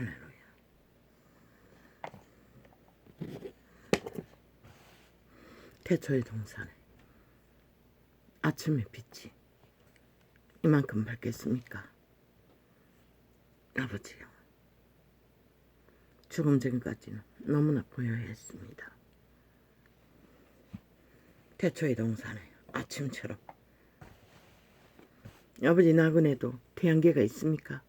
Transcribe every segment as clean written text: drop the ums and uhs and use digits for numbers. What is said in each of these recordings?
할렐루야. 태초의 동산에 아침의 빛이 이만큼 밝겠습니까? 아버지요. 조금 전까지는 너무나 고요했습니다. 태초의 동산에 아침처럼. 아버지 나그네도 태양계가 있습니까?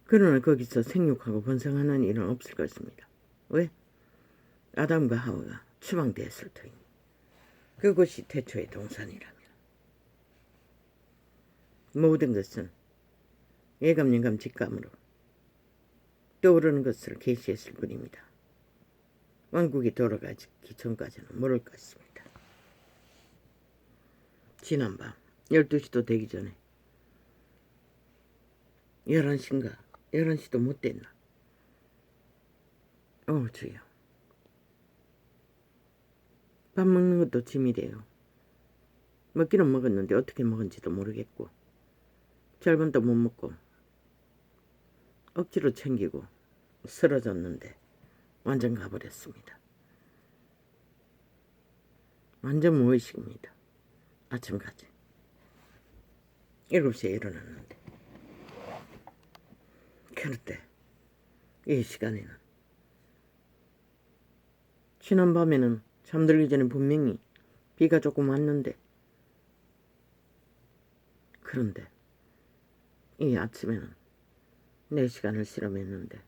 그러나 거기서 생육하고 번성하는 일은 없을 것입니다. 왜? 아담과 하와가 추방되었을 터이니. 그것이 태초의 동산이라면 모든 것은 예감영감 직감으로 떠오르는 것을 계시했을 뿐입니다. 왕국이 돌아가기 전까지는 모를 것입니다. 지난밤 12시도 되기 전에 11시인가 11시도 못 됐나. 주여. 밥 먹는 것도 짐이 돼요. 먹기는 먹었는데 어떻게 먹은지도 모르겠고 절반도 못 먹고 억지로 챙기고 쓰러졌는데 완전 가버렸습니다. 완전 무의식입니다. 아침까지 7시에 일어났는데 그럴 이 시간에는 지난밤에는 잠들기 전에 분명히 비가 조금 왔는데 그런데 이 아침에는 4시간을 실험했는데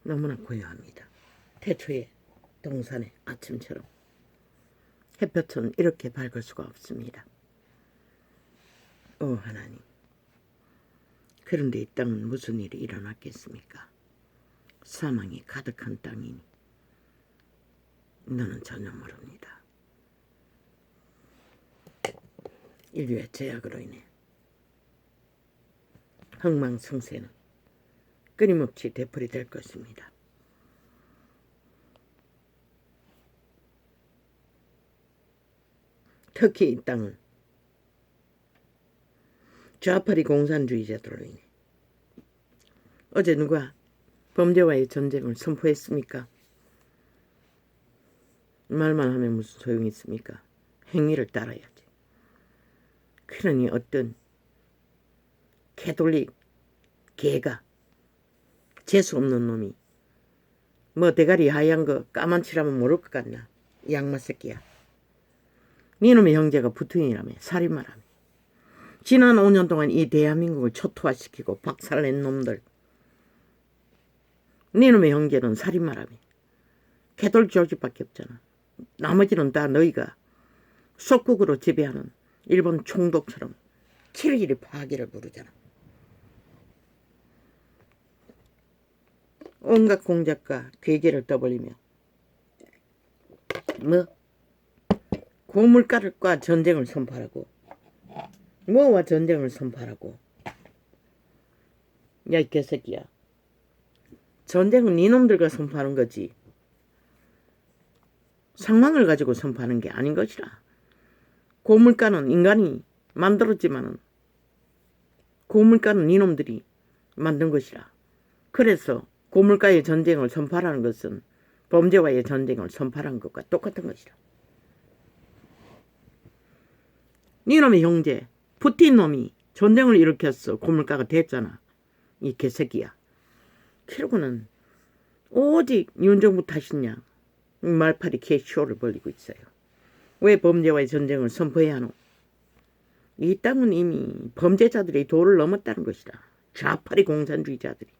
너무나 고요합니다. 태초의 동산의 아침처럼 햇볕은 이렇게 밝을 수가 없습니다. 오 하나님, 그런데 이 땅은 무슨 일이 일어났겠습니까? 사망이 가득한 땅이니 너는 전혀 모릅니다. 인류의 죄악으로 인해 흥망성쇠는 끊임없이 되풀이될 것입니다. 특히 이 땅은 좌파리 공산주의자들로 인해 어제 누가 범죄와의 전쟁을 선포했습니까? 말만 하면 무슨 소용이 있습니까? 행위를 따라야지. 그러니 어떤 캐톨릭 개가 재수없는 놈이 뭐 대가리 하얀 거 까만치라면 모를 것 같나? 이 양마 새끼야. 니놈의 형제가 부퉁이라며 살인마라며. 지난 5년 동안 이 대한민국을 초토화시키고 박살낸 놈들. 니놈의 형제는 살인마라며. 캐톨릭 조직밖에 없잖아. 나머지는 다 너희가 속국으로 지배하는 일본 총독처럼 키르기리 파기를 부르잖아. 온갖 공작과 괴계를 떠벌리며 뭐 고물가과 전쟁을 선포하라고. 뭐와 전쟁을 선포하라고. 야 이 개새끼야. 전쟁은 이놈들과 선포하는 거지 상황을 가지고 선포하는 게 아닌 것이라. 고물가는 인간이 만들었지만은 고물가는 이놈들이 만든 것이라. 그래서 고물가의 전쟁을 선포하라는 것은 범죄와의 전쟁을 선포하는 것과 똑같은 것이라. 니놈의 형제 푸틴 놈이 전쟁을 일으켰어. 고물가가 됐잖아. 이 개새끼야. 그러고는 오직 윤정부 탓이냐. 말파리 개쇼를 벌리고 있어요. 왜 범죄와의 전쟁을 선포해야 하노? 이 땅은 이미 범죄자들이 도를 넘었다는 것이다. 좌파리 공산주의자들이.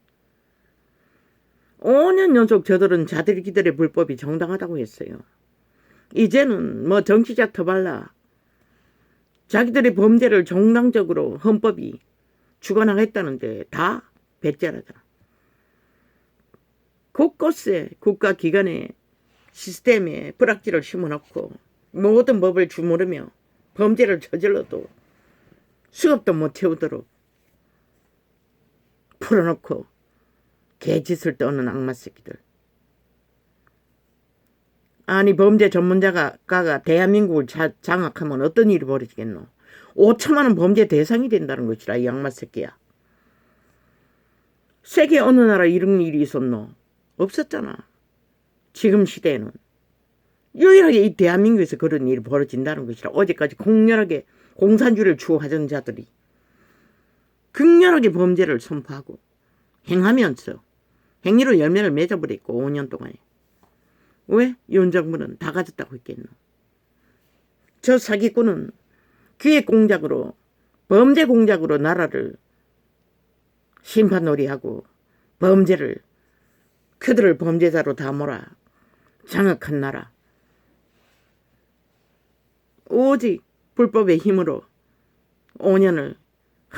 5년 연속 저들은 자들기들의 불법이 정당하다고 했어요. 이제는 뭐 정치자 터발라 자기들의 범죄를 정당적으로 헌법이 주관하겠다는데 다 배째라잖아. 곳곳에 국가기관의 시스템에 뿌락지를 심어놓고 모든 법을 주무르며 범죄를 저질러도 수업도 못 채우도록 풀어놓고 개짓을 떠는 악마 새끼들. 아니 범죄 전문가가 대한민국을 장악하면 어떤 일이 벌어지겠노? 5천만 원 범죄 대상이 된다는 것이라. 이 악마 새끼야. 세계 어느 나라 이런 일이 있었노? 없었잖아. 지금 시대에는 유일하게 이 대한민국에서 그런 일이 벌어진다는 것이라. 어제까지 공렬하게 공산주의를 추구하던 자들이 극렬하게 범죄를 선포하고 행하면서 행위로 열매를 맺어버렸고 5년 동안에. 왜? 윤 정부는 다 가졌다고 했겠노? 저 사기꾼은 기획 공작으로 범죄 공작으로 나라를 심판놀이하고 범죄를 그들을 범죄자로 다 몰아 장악한 나라. 오직 불법의 힘으로 5년을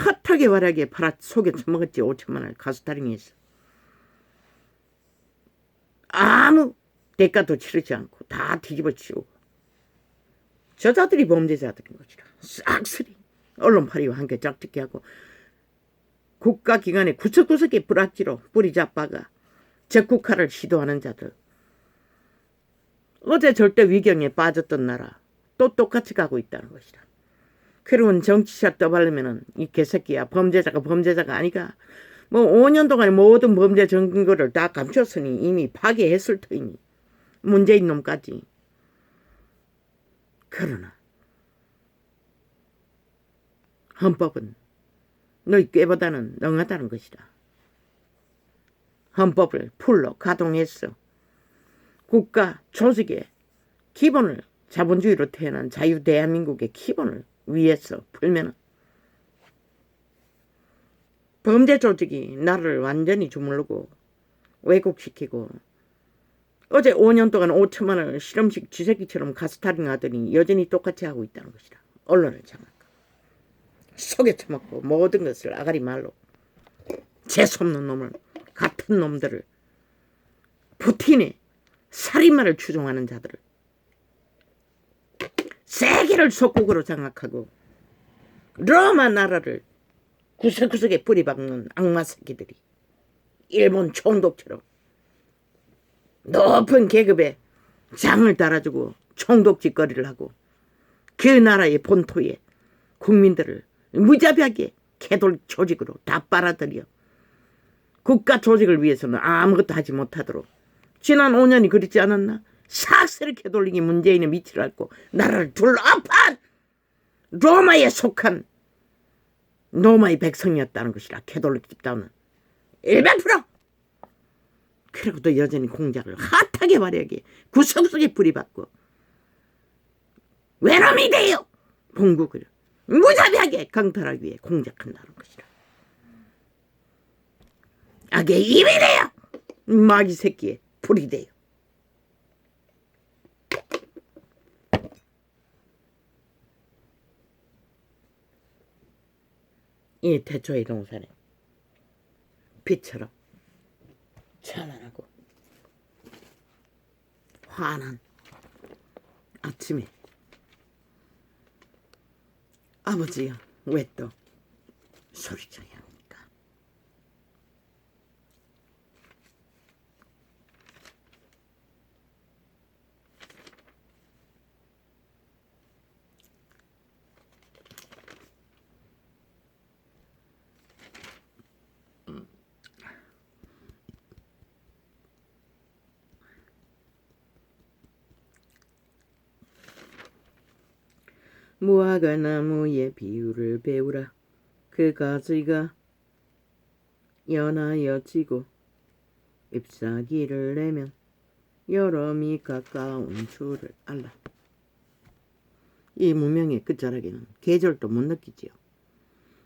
헛하게 화려하게 팔아 속여 처먹었지. 5천만 원 가스타링에서. 아무 대가도 치르지 않고 다 뒤집어 치우고. 저자들이 범죄자들인 것이라. 싹쓸이 언론파리와 함께 짝짓기 하고 국가기관의 구석구석에 뿌락지로 뿌리 잡아가 적국화를 시도하는 자들. 어제 절대 위경에 빠졌던 나라 또 똑같이 가고 있다는 것이라. 그러면 정치샷 떠발리면은 이 개새끼야 범죄자가 아니가. 뭐 5년 동안 모든 범죄 증거를 다 감췄으니 이미 파괴했을 터이니 문재인 놈까지. 그러나 헌법은 너희 꾀보다는 능하다는 것이다. 헌법을 풀로 가동해서 국가 조직의 기본을 자본주의로 태어난 자유 대한민국의 기본을 위해서 풀면은 범죄 조직이 나라를 완전히 주물르고 왜곡시키고 어제 5년 동안 5천만 원을 실험식 쥐새끼처럼 가스타링 하더니 여전히 똑같이 하고 있다는 것이다. 언론을 장악하고 속에 처먹고 모든 것을 아가리 말로 재수없는 놈을 같은 놈들을 푸틴의 살인마를 추종하는 자들을 세계를 속국으로 장악하고 로마 나라를 구석구석에 뿌리박는 악마 새끼들이 일본 총독처럼 높은 계급에 장을 달아주고 총독짓거리를 하고 그 나라의 본토에 국민들을 무자비하게 캐톨릭 조직으로 다 빨아들여 국가 조직을 위해서는 아무것도 하지 못하도록 지난 5년이 그렇지 않았나? 싹쓸이 캐톨릭이 문재인의 밑을 앓고 나라를 둘러엎은 로마에 속한 로마의 백성이었다는 것이라. 캐톨릭 집단은 100%. 그리고 또 여전히 공작을 핫하게 화려하게 구석구석에 뿌리박고 외놈이 돼요 본국을 무자비하게 강탈하기 위해 공작한다는 것이라. 악의 입이 돼요 마귀 새끼의 불이 돼요. 이 태초의 동산에 빛처럼 찬란하고 환한 아침에 아버지야 왜 또 소리쳐야 합니까? 무화과 나무의 비율을 배우라. 그 가지가 연하여 지고 잎사귀를 내면 여름이 가까운 줄을 알라. 이 무명의 끝자락에는 계절도 못 느끼지요.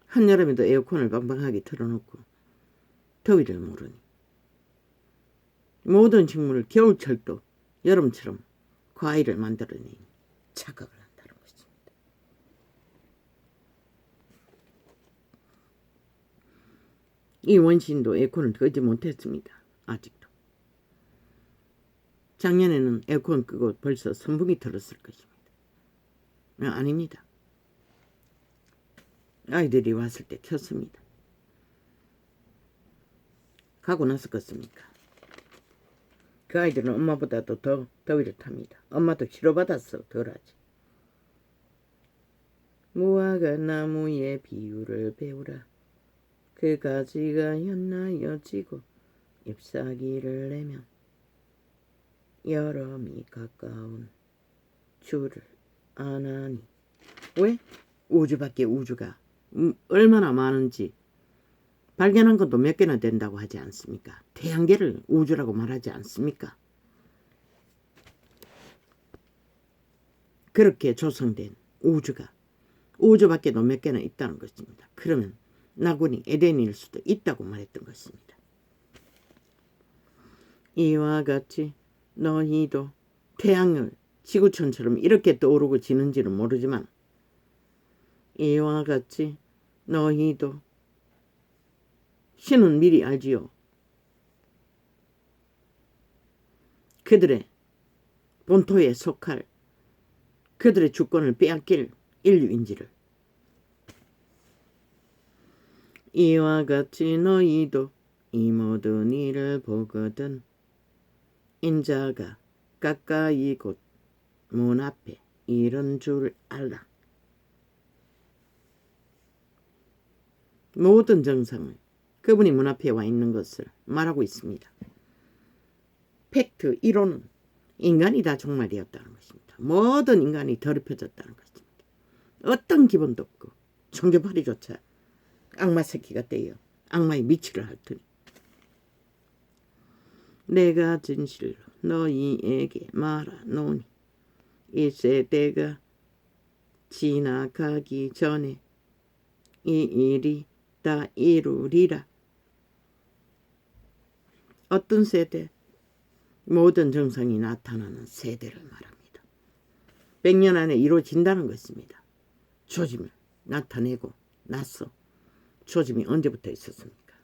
한여름에도 에어컨을 방방하게 틀어놓고 더위를 모르니 모든 식물을 겨울철도 여름처럼 과일을 만들어내니 착각을 한다는 것입니다. 이 원시인도 에어컨을 끄지 못했습니다. 아직도. 작년에는 에어컨 끄고 벌써 선풍기 틀었을 것입니다. 아닙니다. 아이들이 왔을 때 켰습니다. 가고 나서 껐습니까? 그 아이들은 엄마보다도 더 더위를 탑니다. 엄마도 치료받았어 덜하지. 무화과 나무의 비율을 배우라. 그 가지가 흩날려지고 잎사귀를 내면 여름이 가까운 줄을 아나니. 왜? 우주밖에 우주가 얼마나 많은지 발견한 것도 몇 개나 된다고 하지 않습니까? 태양계를 우주라고 말하지 않습니까? 그렇게 조성된 우주밖에도 몇 개나 있다는 것입니다. 그러면 나군이 에덴일 수도 있다고 말했던 것입니다. 이와 같이 너희도 태양을 지구촌처럼 이렇게 떠오르고 지는지는 모르지만 이와 같이 너희도 신은 미리 알지요. 그들의 본토에 속할 그들의 주권을 빼앗길 인류인지를. 이와 같이 너희도 이 모든 일을 보거든 인자가 가까이 곧 문 앞에 이른 줄 알라. 모든 정상은 그분이 문 앞에 와 있는 것을 말하고 있습니다. 팩트, 이론은 인간이 다 종말되었다는 것입니다. 모든 인간이 더럽혀졌다는 것입니다. 어떤 기본도 없고 청교파리조차 악마 새끼가 떼어 악마의 미치를 핥으니 내가 진실로 너희에게 말하노니 이 세대가 지나가기 전에 이 일이 다 이루리라. 어떤 세대? 모든 정상이 나타나는 세대를 말합니다. 100년 안에 이루어진다는 것입니다. 조짐을 나타내고 났어. 조짐이 언제부터 있었습니까?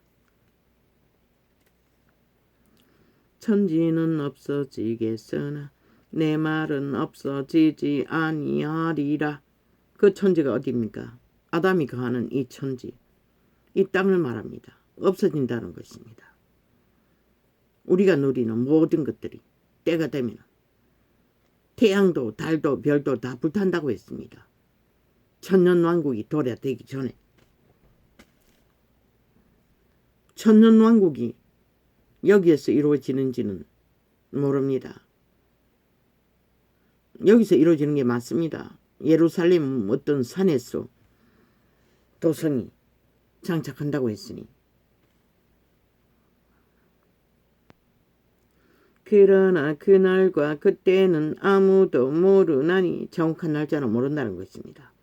천지는 없어지겠으나 내 말은 없어지지 아니하리라. 그 천지가 어디입니까? 아담이 거하는 이 천지, 이 땅을 말합니다. 없어진다는 것입니다. 우리가 누리는 모든 것들이 때가 되면 태양도 달도 별도 다 불탄다고 했습니다. 천년왕국이 도래되기 전에. 천년왕국이 여기에서 이루어지는지는 모릅니다. 여기서 이루어지는 게 맞습니다. 예루살렘 어떤 산에서 도성이 장착한다고 했으니. 그러나 그날과 그때는 아무도 모르나니 정확한 날짜는 모른다는 것입니다.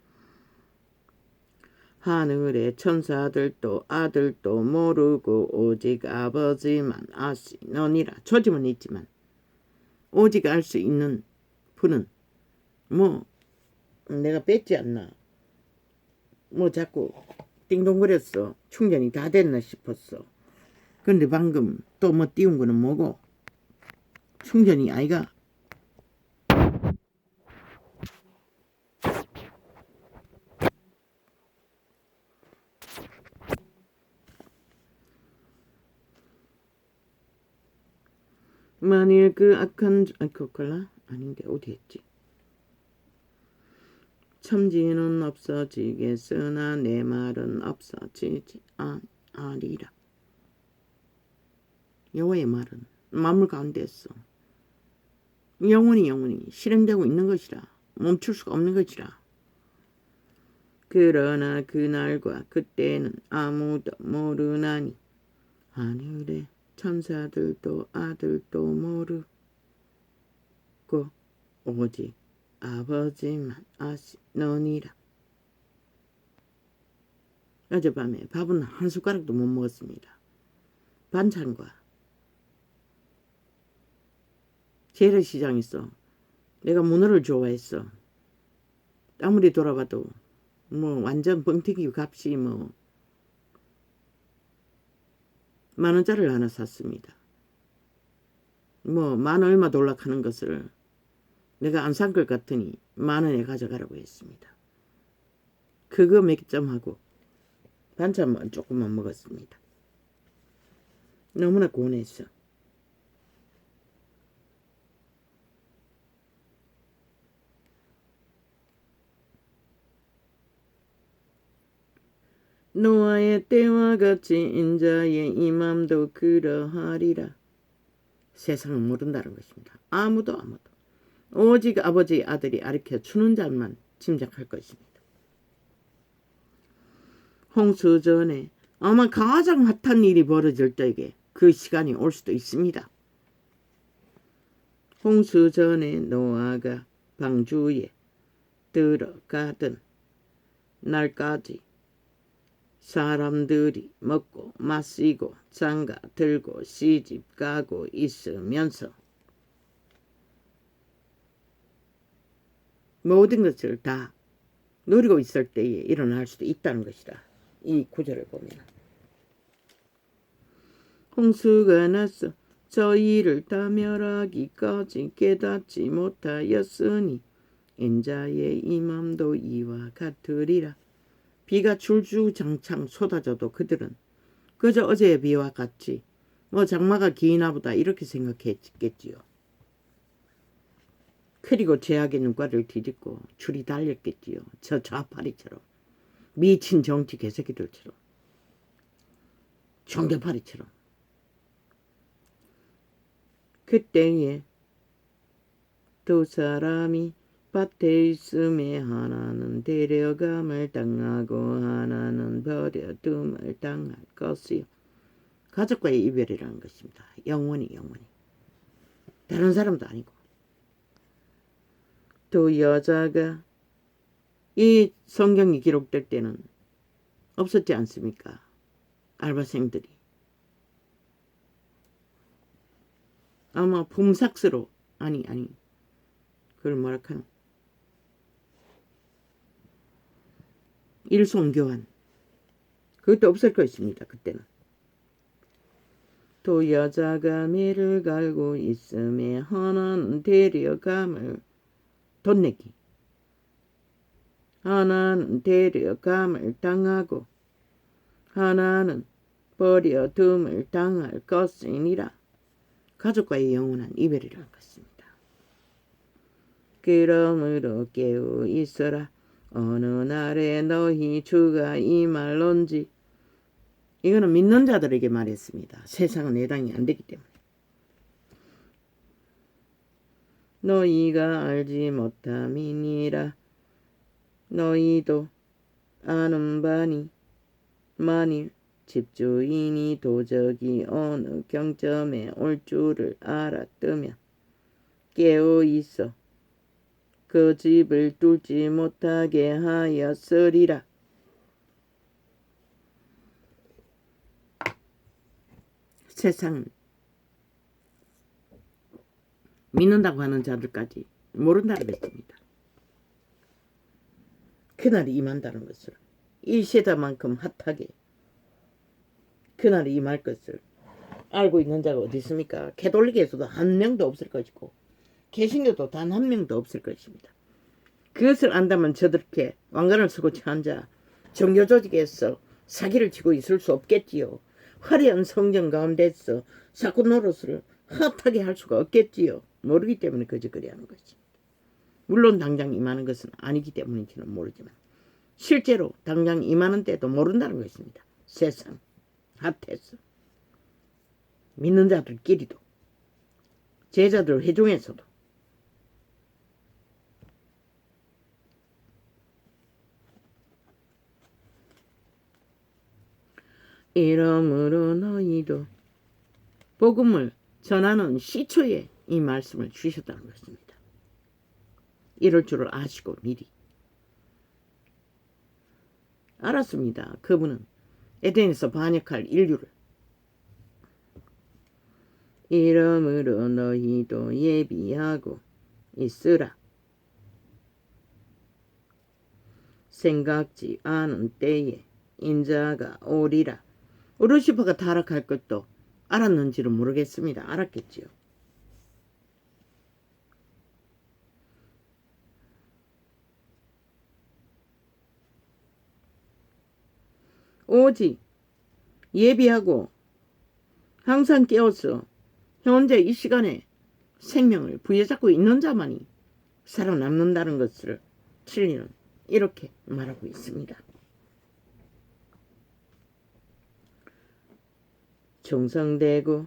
하늘의 천사들도 아들도 모르고 오직 아버지만 아시느니라. 조짐은 있지만 오직 알 수 있는 분은 내가 뺐지 않나, 자꾸 띵동거렸어. 충전이 다 됐나 싶었어. 그런데 방금 또 띄운 거는 뭐고? 충전이 아이가. 만일 그 악한 그걸라? 아닌데 어디 했지? 천지는 없어지겠으나 내 말은 없어지지 아니라. 여호와의 말은 만물 가운데 있어. 영원히 실행되고 있는 것이라. 멈출 수가 없는 것이라. 그러나 그날과 그때는 아무도 모르나니 하늘의 천사들도 아들도 모르고 오직 아버지만 아시느니라. 어젯밤에 밥은 한 숟가락도 못 먹었습니다. 반찬과 재래시장에서 내가 문어를 좋아했어. 아무리 돌아봐도 완전 뻥튀기 값이 10,000원짜리를 하나 샀습니다. 만 얼마도 올라가는 것을 내가 안 산 것 같으니 10,000원에 가져가라고 했습니다. 그거 몇 점 하고 반찬만 조금만 먹었습니다. 너무나 고뇌했어. 노아의 때와 같이 인자의 임함도 그러하리라. 세상은 모른다는 것입니다. 아무도 오직 아버지의 아들이 가르쳐 주는 자만 짐작할 것입니다. 홍수 전에 아마 가장 핫한 일이 벌어질 때에 그 시간이 올 수도 있습니다. 홍수 전에 노아가 방주에 들어가던 날까지 사람들이 먹고 마시고 장가 들고 시집 가고 있으면서 모든 것을 다 누리고 있을 때에 일어날 수도 있다는 것이다. 이 구절을 보면 홍수가 나서 저희를 다 멸하기까지 깨닫지 못하였으니 인자의 임함도 이와 같으리라. 비가 줄주장창 쏟아져도 그들은 그저 어제의 비와 같지 장마가 기나 보다 이렇게 생각했겠지요. 그리고 제약의 눈가를 뒤집고 줄이 달렸겠지요. 저 좌파리처럼 미친 정치 개새끼들처럼 종교파리처럼. 그때에 두 사람이 밭에 있음에 하나는 데려감을 당하고 하나는 버려둠을 당할 것이요. 가족과의 이별이라는 것입니다. 영원히 다른 사람도 아니고. 또 여자가 이 성경이 기록될 때는 없었지 않습니까? 알바생들이 아마 품삯으로 아니 그걸 뭐라 하노? 일손교환 그것도 없을 것입니다. 그때는. 또 여자가 매를 갈고 있음에 하나는 데려감을 돈 내기 하나는 데려감을 당하고 하나는 버려둠을 당할 것이니라. 가족과의 영원한 이별이라는 것입니다. 그러므로 깨어 있어라. 어느 날에 너희 주가 임할런지. 이거는 믿는 자들에게 말했습니다. 세상은 해당이 안 되기 때문에. 너희가 알지 못함이니라. 너희도 아는 바니 만일 집주인이 도적이 어느 경점에 올 줄을 알았다면 깨어 있어 그 집을 뚫지 못하게 하였으리라. 세상은 믿는다고 하는 자들까지 모른다는 것입니다. 그날이 임한다는 것을, 이 세대만큼 핫하게 그날이 임할 것을 알고 있는 자가 어디 있습니까? 캐톨릭에서도 한 명도 없을 것이고 개신교도 단 한 명도 없을 것입니다. 그것을 안다면 저렇게 왕관을 쓰고 취한 자 종교 조직에서 사기를 치고 있을 수 없겠지요. 화려한 성경 가운데서 사건 노릇을 핫하게 할 수가 없겠지요. 모르기 때문에 거짓거리 하는 것입니다. 물론 당장 임하는 것은 아니기 때문인지는 모르지만 실제로 당장 임하는 때도 모른다는 것입니다. 세상 핫해서 믿는 자들끼리도 제자들 회중에서도 이러므로 너희도 복음을 전하는 시초에 이 말씀을 주셨다는 것입니다. 이럴 줄을 아시고 미리 알았습니다. 그분은 에덴에서 반역할 인류를. 이러므로 너희도 예비하고 있으라. 생각지 않은 때에 인자가 오리라. 루시퍼가 타락할 것도 알았는지는 모르겠습니다. 알았겠지요. 오직 예비하고 항상 깨어서 현재 이 시간에 생명을 부여잡고 있는 자만이 살아남는다는 것을 진리는 이렇게 말하고 있습니다. 충성되고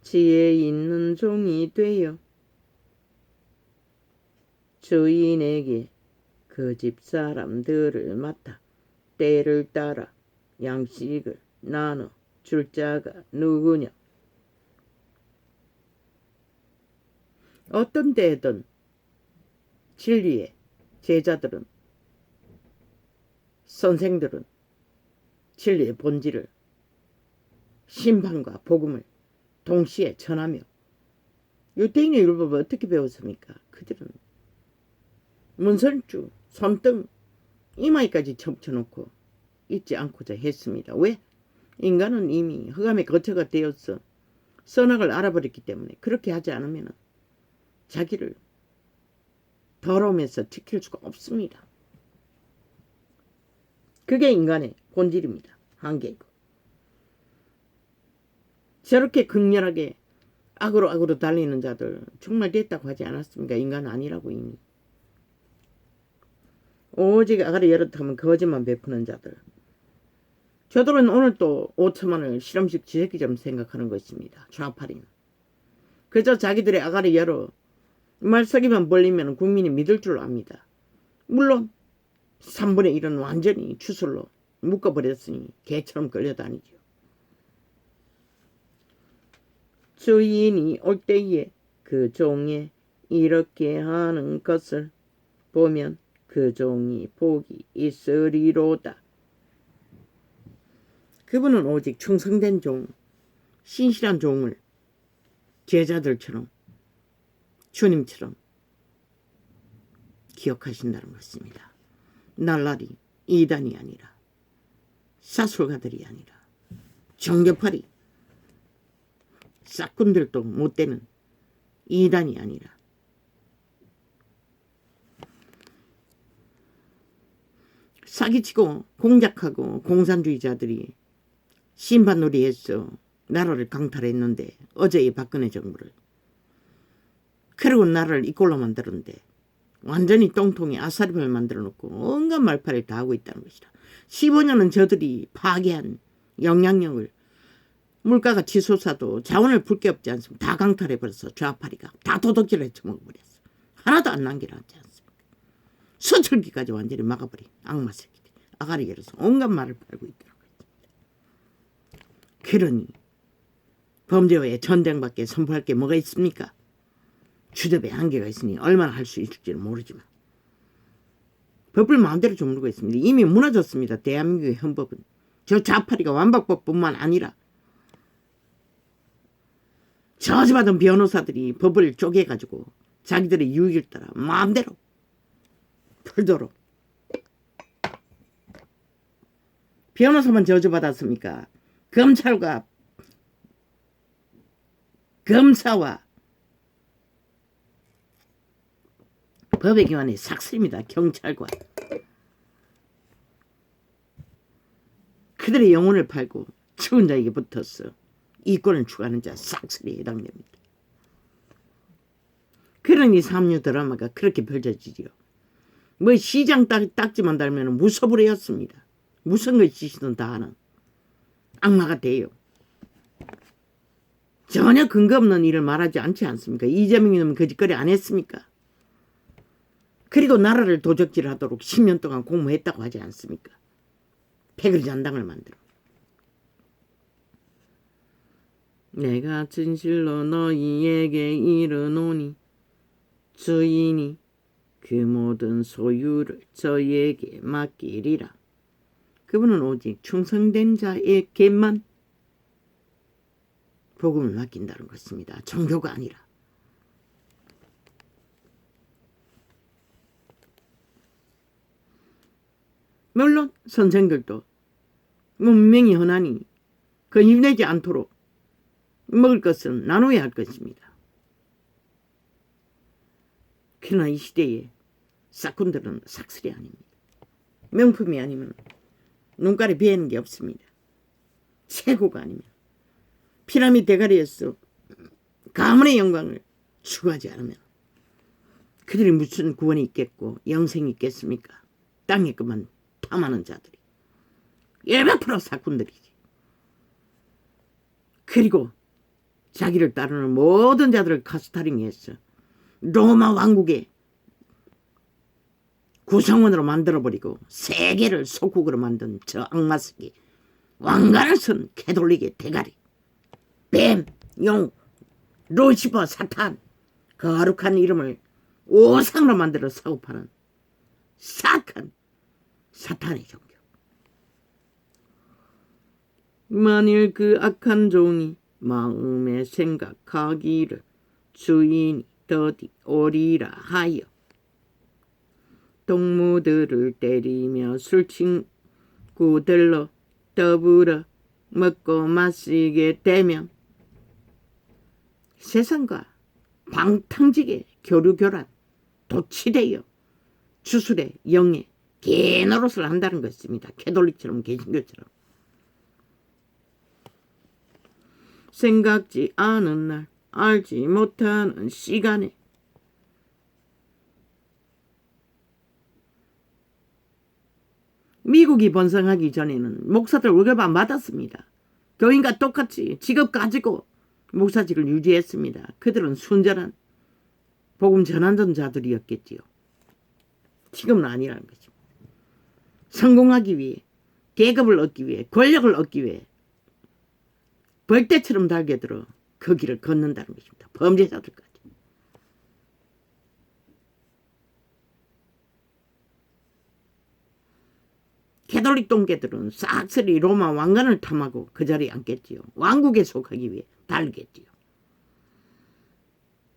지혜 있는 종이 되어 주인에게 그 집 사람들을 맡아 때를 따라 양식을 나눠 줄 자가 누구냐. 어떤 때든 진리의 제자들은, 선생들은 진리의 본질을, 심판과 복음을 동시에 전하며, 유대인의 율법을 어떻게 배웠습니까? 그들은 문설주, 손등, 이마에까지 접쳐놓고 잊지 않고자 했습니다. 왜? 인간은 이미 흑암의 거처가 되어서 선악을 알아버렸기 때문에 그렇게 하지 않으면 자기를 더러움에서 지킬 수가 없습니다. 그게 인간의 본질입니다. 한계이고. 저렇게 극렬하게 악으로 달리는 자들 정말 됐다고 하지 않았습니까? 인간 아니라고 이미. 오직 아가리 열었다면 거짓만 베푸는 자들. 저들은 오늘 또 5천만을 실험식 쥐새끼처럼 생각하는 것입니다. 좌파리는. 그저 자기들의 아가리 열어 말서기만 벌리면 국민이 믿을 줄 압니다. 물론 3분의 1은 완전히 추술로 묶어버렸으니 개처럼 끌려다니죠. 주인이 올 때에 그 종에 이렇게 하는 것을 보면 그 종이 복이 있으리로다. 그분은 오직 충성된 종, 신실한 종을 제자들처럼, 주님처럼 기억하신다는 것입니다. 날라리, 이단이 아니라, 사술가들이 아니라, 정교팔이, 싹군들도 못되는 이단이 아니라, 사기치고 공작하고 공산주의자들이 심판놀이해서 나라를 강탈했는데, 어제의 박근혜 정부를. 그리고 나라를 이꼴로 만들었는데 완전히 똥통에 아사리발 만들어놓고 온갖 말파를 다 하고 있다는 것이다. 15년은 저들이 파괴한 영향력을 물가가 치솟아도 자원을 풀 게 없지 않습니까? 다 강탈해버려서 좌파리가 다 도둑질을 해쳐먹어버렸어. 하나도 안 남겨놨지 않습니까? 서철기까지 완전히 막아버린 악마 새끼들. 아가리 열어서 온갖 말을 팔고 있더라고요. 그러니 범죄 외에 전쟁밖에 선포할 게 뭐가 있습니까? 주접에 한계가 있으니 얼마나 할 수 있을지는 모르지만 법을 마음대로 주무르고 있습니다. 이미 무너졌습니다. 대한민국의 헌법은. 저 좌파리가 완박법뿐만 아니라 저주받은 변호사들이 법을 쪼개가지고 자기들의 유익을 따라 마음대로 풀도록. 변호사만 저주받았습니까? 검사와 법의 기관의 삭슬입니다. 경찰과 그들의 영혼을 팔고 죽은 자에게 붙어서 이권을 추구하는 자 삭슬에 해당됩니다. 그러니 삼류 드라마가 그렇게 펼쳐지지요. 뭐 시장 딱지만 달면 무서불해였습니다. 무슨 걸 지시든 다 하는 악마가 돼요. 전혀 근거 없는 일을 말하지 않지 않습니까? 이재명 이놈은 거짓거리 안 했습니까? 그리고 나라를 도적질하도록 10년 동안 공모했다고 하지 않습니까? 패거리 잔당을 만들어. 내가 진실로 너희에게 이르노니 주인이 그 모든 소유를 저희에게 맡기리라. 그분은 오직 충성된 자에게만 복음을 맡긴다는 것입니다. 종교가 아니라. 물론 선생들도 문명이 흔하니 그 입내지 않도록 먹을 것은 나눠야 할 것입니다. 그러나 이 시대에 싹군들은 삭슬이 아닙니다. 명품이 아니면 눈깔에 비는 게 없습니다. 최고가 아니면 피라미드 대가리에서 가문의 영광을 추구하지 않으면 그들이 무슨 구원이 있겠고 영생이 있겠습니까? 땅에 그만 탐하는 자들이 100% 삭군들이지. 그리고 자기를 따르는 모든 자들을 카스타링했어. 로마 왕국의 구성원으로 만들어버리고 세계를 속국으로 만든 저 악마 새끼, 왕관을 쓴 캐톨릭의 대가리, 뱀, 용, 루시퍼, 사탄, 거룩한 이름을 오상으로 만들어 사고파는 사악한 사탄의 종교. 만일 그 악한 종이 마음에 생각하기를 주인이 더디 오리라 하여 동무들을 때리며 술친구들로 더불어 먹고 마시게 되면 세상과 방탕지게 교류교란, 도치되어 주술의 영에 개노릇을 한다는 것입니다. 캐톨릭처럼 개신교처럼. 생각지 않은 날, 알지 못하는 시간에 미국이 번성하기 전에는 목사들 월급 안 받았습니다. 교인과 똑같이 직업 가지고 목사직을 유지했습니다. 그들은 순전한 복음 전환전 자들이었겠지요. 지금은 아니라는 거죠. 성공하기 위해, 계급을 얻기 위해, 권력을 얻기 위해 벌떼처럼 달겨들어 그 길을 걷는다는 것입니다. 범죄자들까지. 캐톨릭 동계들은 싹쓸이 로마 왕관을 탐하고 그 자리에 앉겠지요. 왕국에 속하기 위해 달겠지요.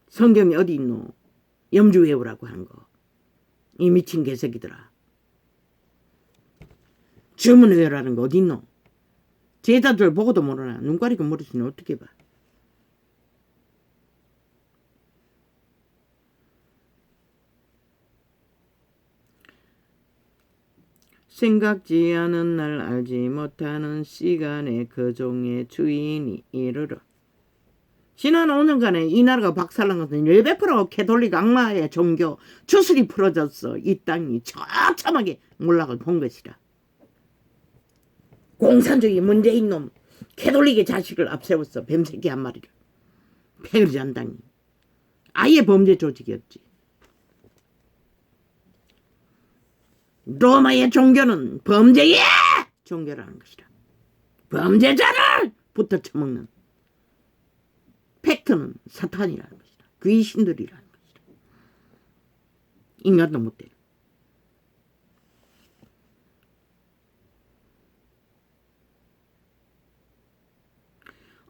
성경이 어디 있노? 염주 외우라고 하는 거. 이 미친 개새끼들아. 주문 외우라는 거 어디 있노? 제자들 보고도 모르나. 눈 가리고 모르시면 어떻게 봐. 생각지 않은 날 알지 못하는 시간에 그 종의 주인이 이르러. 지난 5년간에 이 나라가 박살난 것은 100% 캐톨릭 악마의 종교 주술이 풀어졌어. 이 땅이 처참하게 몰락을 본 것이라. 공산주의 문재인 놈 캐톨릭의 자식을 앞세웠어. 뱀새끼 한 마리를. 폐를 잔당이. 아예 범죄 조직이었지. 로마의 종교는 범죄의 종교라는 것이라. 범죄자를 붙어 처먹는 팩트는 사탄이라는 것이다. 귀신들이라는 것이다. 인간도 못 때려.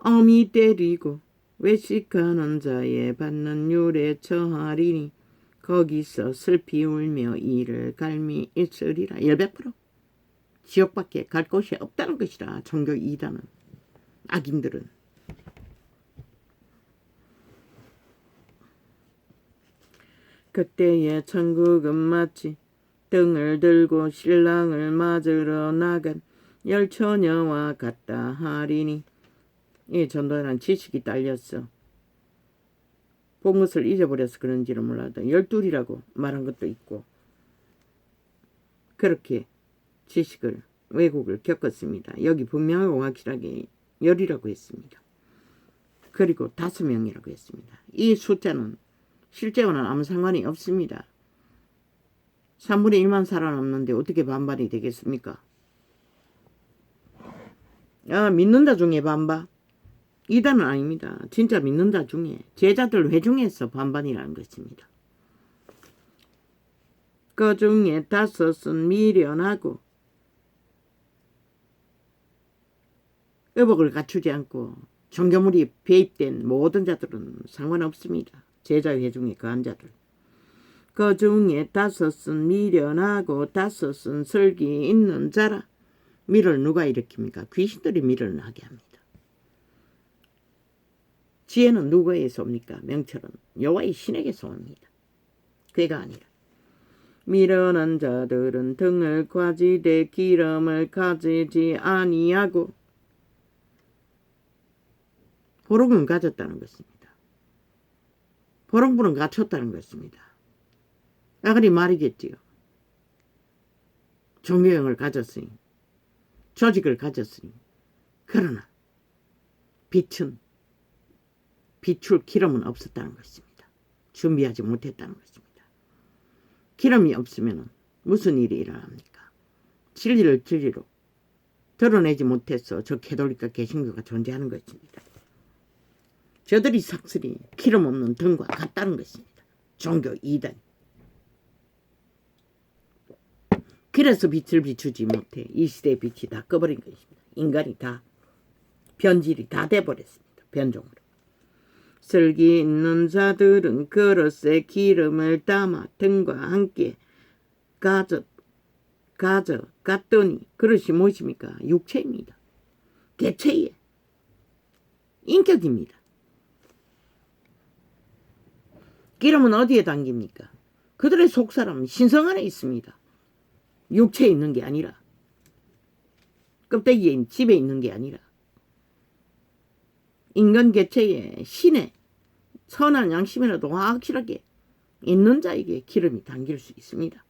어미 때리고 외식하는 자에 받는 유래 처하리니 거기서 슬피 울며 이를 갈미 있으리라. 100% 지옥밖에 갈 곳이 없다는 것이라. 종교 이단은, 악인들은. 그때에 천국은 마치 등을 들고 신랑을 맞으러 나간 열처녀와 같다 하리니. 이 전도에는 지식이 딸렸어. 본 것을 잊어버려서 그런지는 몰라도 12이라고 말한 것도 있고 그렇게 지식을 왜곡을 겪었습니다. 여기 분명하고 확실하게 10이라고 했습니다. 그리고 5명이라고 했습니다. 이 숫자는 실제와는 아무 상관이 없습니다. 3분의 1만 살아남는데 어떻게 반반이 되겠습니까? 믿는 자 중에 반반. 이단은 아닙니다. 진짜 믿는 자 중에 제자들 회중에서 반반이라는 것입니다. 그 중에 5은 미련하고 의복을 갖추지 않고 종교물이 배입된 모든 자들은 상관없습니다. 제자 회중에 거한 자들. 그 중에 5은 미련하고 5은 설기 있는 자라. 미를 누가 일으킵니까? 귀신들이 미를 나게 합니다. 지혜는 누구에게서 옵니까? 명철은 여호와의 신에게서 옵니다. 괴가 아니라. 미련한 자들은 등을 과지되 기름을 가지지 아니하고 보름은 가졌다는 것입니다. 보름분은 갖췄다는 것입니다. 아그리 말이겠지요. 종교형을 가졌으니, 조직을 가졌으니. 그러나 빛은 비출 기름은 없었다는 것입니다. 준비하지 못했다는 것입니다. 기름이 없으면 무슨 일이 일어납니까? 진리를 진리로 드러내지 못해서 저 캐톨릭과 개신교가 존재하는 것입니다. 저들이 삭슬이 기름 없는 등과 같다는 것입니다. 종교 이단. 그래서 빛을 비추지 못해 이 시대의 빛이 다 꺼버린 것입니다. 인간이 다 변질이 다 돼버렸습니다. 변종으로. 슬기 있는 자들은 그릇에 기름을 담아 등과 함께 가져갔더니 그릇이 무엇입니까? 육체입니다. 개체의 인격입니다. 기름은 어디에 담깁니까? 그들의 속사람은 신성 안에 있습니다. 육체에 있는 게 아니라, 껍데기에 집에 있는 게 아니라, 인간 개체의 신의 선한 양심이라도 확실하게 있는 자에게 기름이 담길 수 있습니다.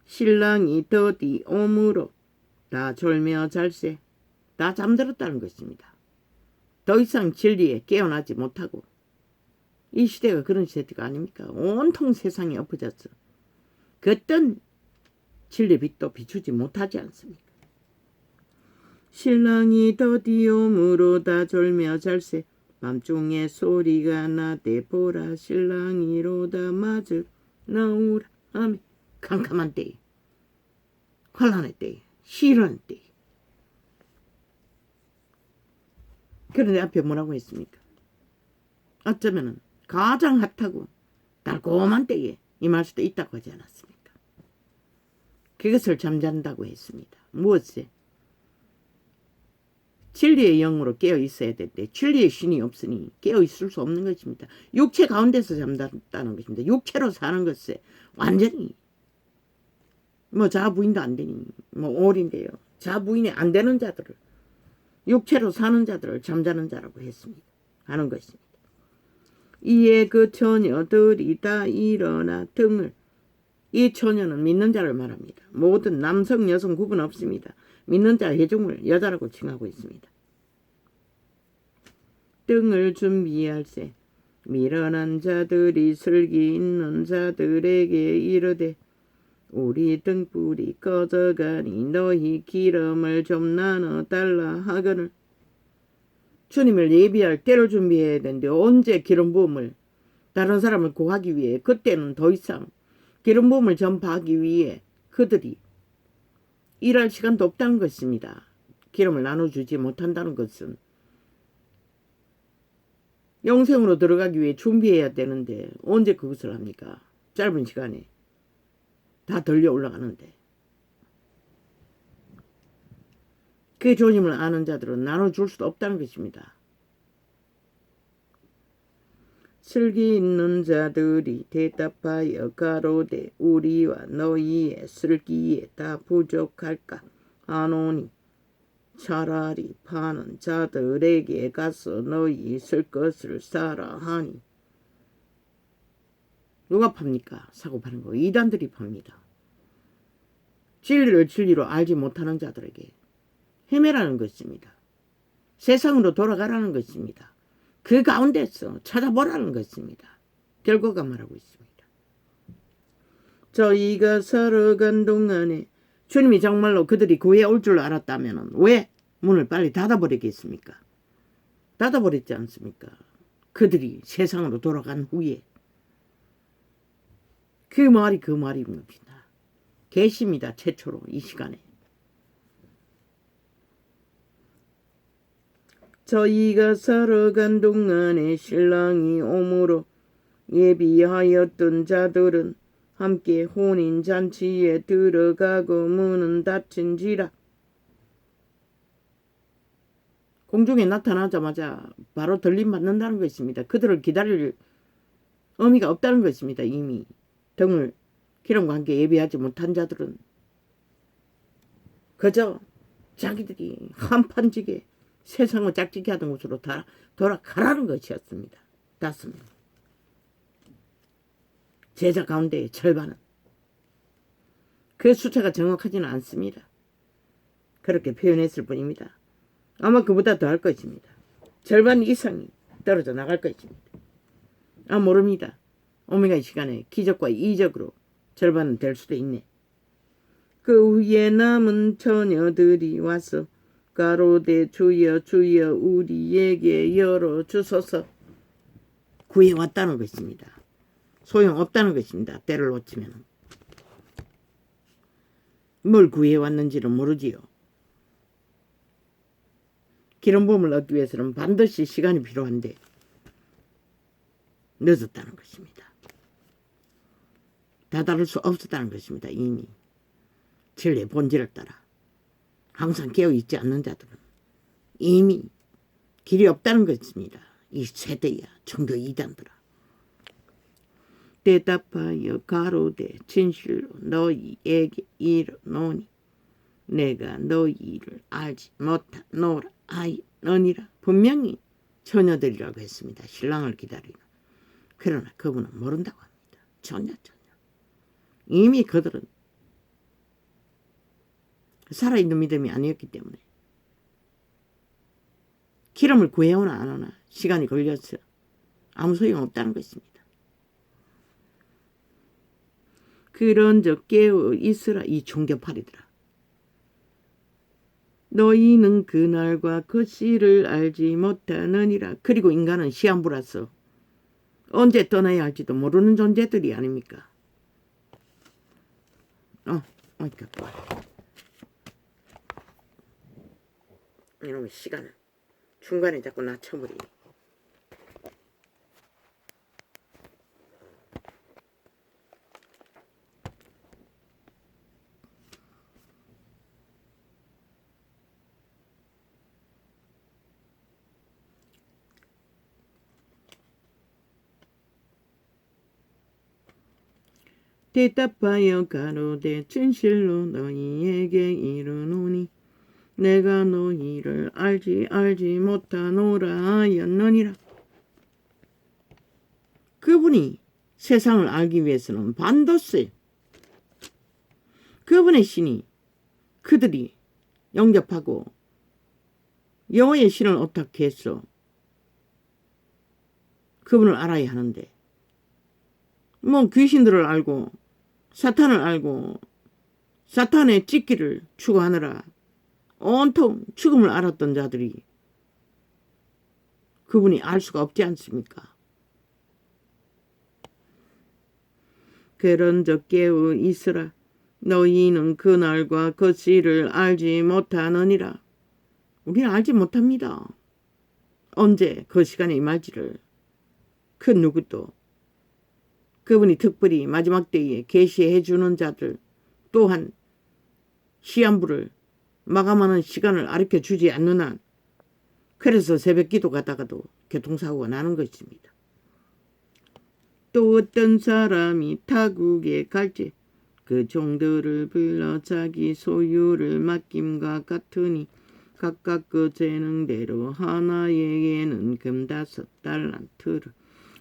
신랑이 더디 오므로 다 졸며 잘세, 다 잠들었다는 것입니다. 더 이상 진리에 깨어나지 못하고, 이 시대가 그런 시대가 아닙니까? 온통 세상이 엎어졌어. 그 어떤 진리 빛도 비추지 못하지 않습니까? 신랑이 더디 오므로 다 졸며 잘세, 밤중에 소리가 나되 보라 신랑이로다 맞을 나오라 하며 캄캄한 때에, 환란의 때에, 시련의 때에. 그런데 앞에 뭐라고 했습니까? 어쩌면은 가장 핫하고 달콤한 때에 임할 수도 있다고 하지 않았습니까? 그것을 잠잔다고 했습니다. 무엇에? 진리의 영으로 깨어 있어야 되는데 진리의 신이 없으니 깨어 있을 수 없는 것입니다. 육체 가운데서 잠든다는 것입니다. 육체로 사는 것에 완전히 자부인도 안 되니 올인데요. 자부인이 안 되는 자들을, 육체로 사는 자들을 잠자는 자라고 했습니다. 하는 것입니다. 이에 그 처녀들이 다 일어나 등을, 이 처녀는 믿는 자를 말합니다. 모든 남성 여성 구분 없습니다. 믿는 자 회중을 여자라고 칭하고 있습니다. 등을 준비할세 미련한 자들이 슬기 있는 자들에게 이르되 우리 등불이 꺼져가니 너희 기름을 좀 나눠 달라 하거늘. 주님을 예비할 때를 준비해야 되는데 언제 기름 부음을 다른 사람을 구하기 위해, 그때는 더 이상 기름 부음을 전파하기 위해 그들이 일할 시간도 없다는 것입니다. 기름을 나눠주지 못한다는 것은 영생으로 들어가기 위해 준비해야 되는데 언제 그것을 합니까? 짧은 시간에 다 들려 올라가는데. 그 주님을 아는 자들은 나눠줄 수도 없다는 것입니다. 슬기 있는 자들이 대답하여 가로되 우리와 너희의 슬기에 다 부족할까 하노니 차라리 파는 자들에게 가서 너희 쓸 것을 사라 하니. 누가 팝니까? 사고 파는 거 이단들이 팝니다. 진리를 진리로 알지 못하는 자들에게 헤매라는 것입니다. 세상으로 돌아가라는 것입니다. 그 가운데서 찾아보라는 것입니다. 결과가 말하고 있습니다. 저희가 살아간 동안에 주님이 정말로 그들이 구해 올 줄 알았다면 왜 문을 빨리 닫아버리겠습니까? 닫아버렸지 않습니까? 그들이 세상으로 돌아간 후에. 그 말입니다. 계십니다. 최초로 이 시간에. 저희가 살아간 동안에 신랑이 오므로 예비하였던 자들은 함께 혼인잔치에 들어가고 문은 닫힌지라. 공중에 나타나자마자 바로 들림 받는다는 것입니다. 그들을 기다릴 의미가 없다는 것입니다. 이미 등을 기름과 함께 예비하지 못한 자들은 그저 자기들이 한판지게 세상을 짝짓기 하던 곳으로 돌아가라는 것이었습니다. 닿습니다. 제자 가운데의 절반은. 그 숫자가 정확하지는 않습니다. 그렇게 표현했을 뿐입니다. 아마 그보다 더 할 것입니다. 절반 이상이 떨어져 나갈 것입니다. 모릅니다. 오메가 시간에 기적과 이적으로 절반은 될 수도 있네. 그 후에 남은 처녀들이 와서 가로되 주여 주여 우리에게 열어주소서 구해왔다는 것입니다. 소용없다는 것입니다. 때를 놓치면. 뭘 구해왔는지는 모르지요. 기름부음을 얻기 위해서는 반드시 시간이 필요한데 늦었다는 것입니다. 다다를 수 없었다는 것입니다. 이미 진리의 본질을 따라 항상 깨어있지 않는 자들은 이미 길이 없다는 것입니다. 이 세대야 종교 이단들아. 대답하여 가로되 진실로 너희에게 이르노니 내가 너희를 알지 못하노라 하였느니라. 분명히 처녀들이라고 했습니다. 신랑을 기다리는. 그러나 그분은 모른다고 합니다. 처녀. 이미 그들은 살아있는 믿음이 아니었기 때문에 기름을 구해오나 안 오나 시간이 걸려서 아무 소용없다는 것입니다. 그런즉 깨어 있으라. 이 종교팔이더라. 너희는 그날과 그 시를 알지 못하느니라. 그리고 인간은 시한부라서 언제 떠나야 할지도 모르는 존재들이 아닙니까? 이놈의 시간을 중간에 자꾸 낮춰버리니. 대답하여 가로되 진실로 너희에게 이르노니 내가 너희를 알지 못하노라 하였느니라. 그분이 세상을 알기 위해서는 반드시 그분의 신이 그들이 영접하고 여호와의 신을 어떻게 해서 그분을 알아야 하는데 귀신들을 알고 사탄을 알고 사탄의 찢기를 추구하느라 온통 죽음을 알았던 자들이 그분이 알 수가 없지 않습니까? 그런즉 깨어 있으라. 너희는 그날과 그 시를 알지 못하느니라. 우리는 알지 못합니다. 언제 그 시간에 임할지를 그 누구도 그분이 특별히 마지막 때에 계시해 주는 자들 또한 시한부를 마감하는 시간을 가르쳐 주지 않는 한 그래서 새벽 기도 가다가도 교통사고가 나는 것입니다. 또 어떤 사람이 타국에 갈지 그 종들을 불러 자기 소유를 맡김과 같으니 각각 그 재능대로 하나에게는 금 5달란트를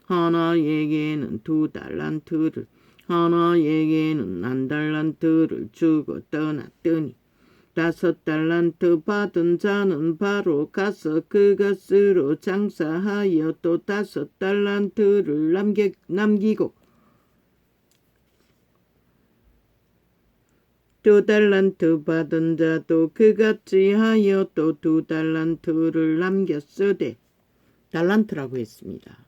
하나에게는 2달란트를 하나에게는 1달란트를 주고 떠났더니 5달란트 받은 자는 바로 가서 그것으로 장사하여 또 5달란트를 남기고 2달란트 받은 자도 그같이 하여 또 2달란트를 남겼으되 달란트라고 했습니다.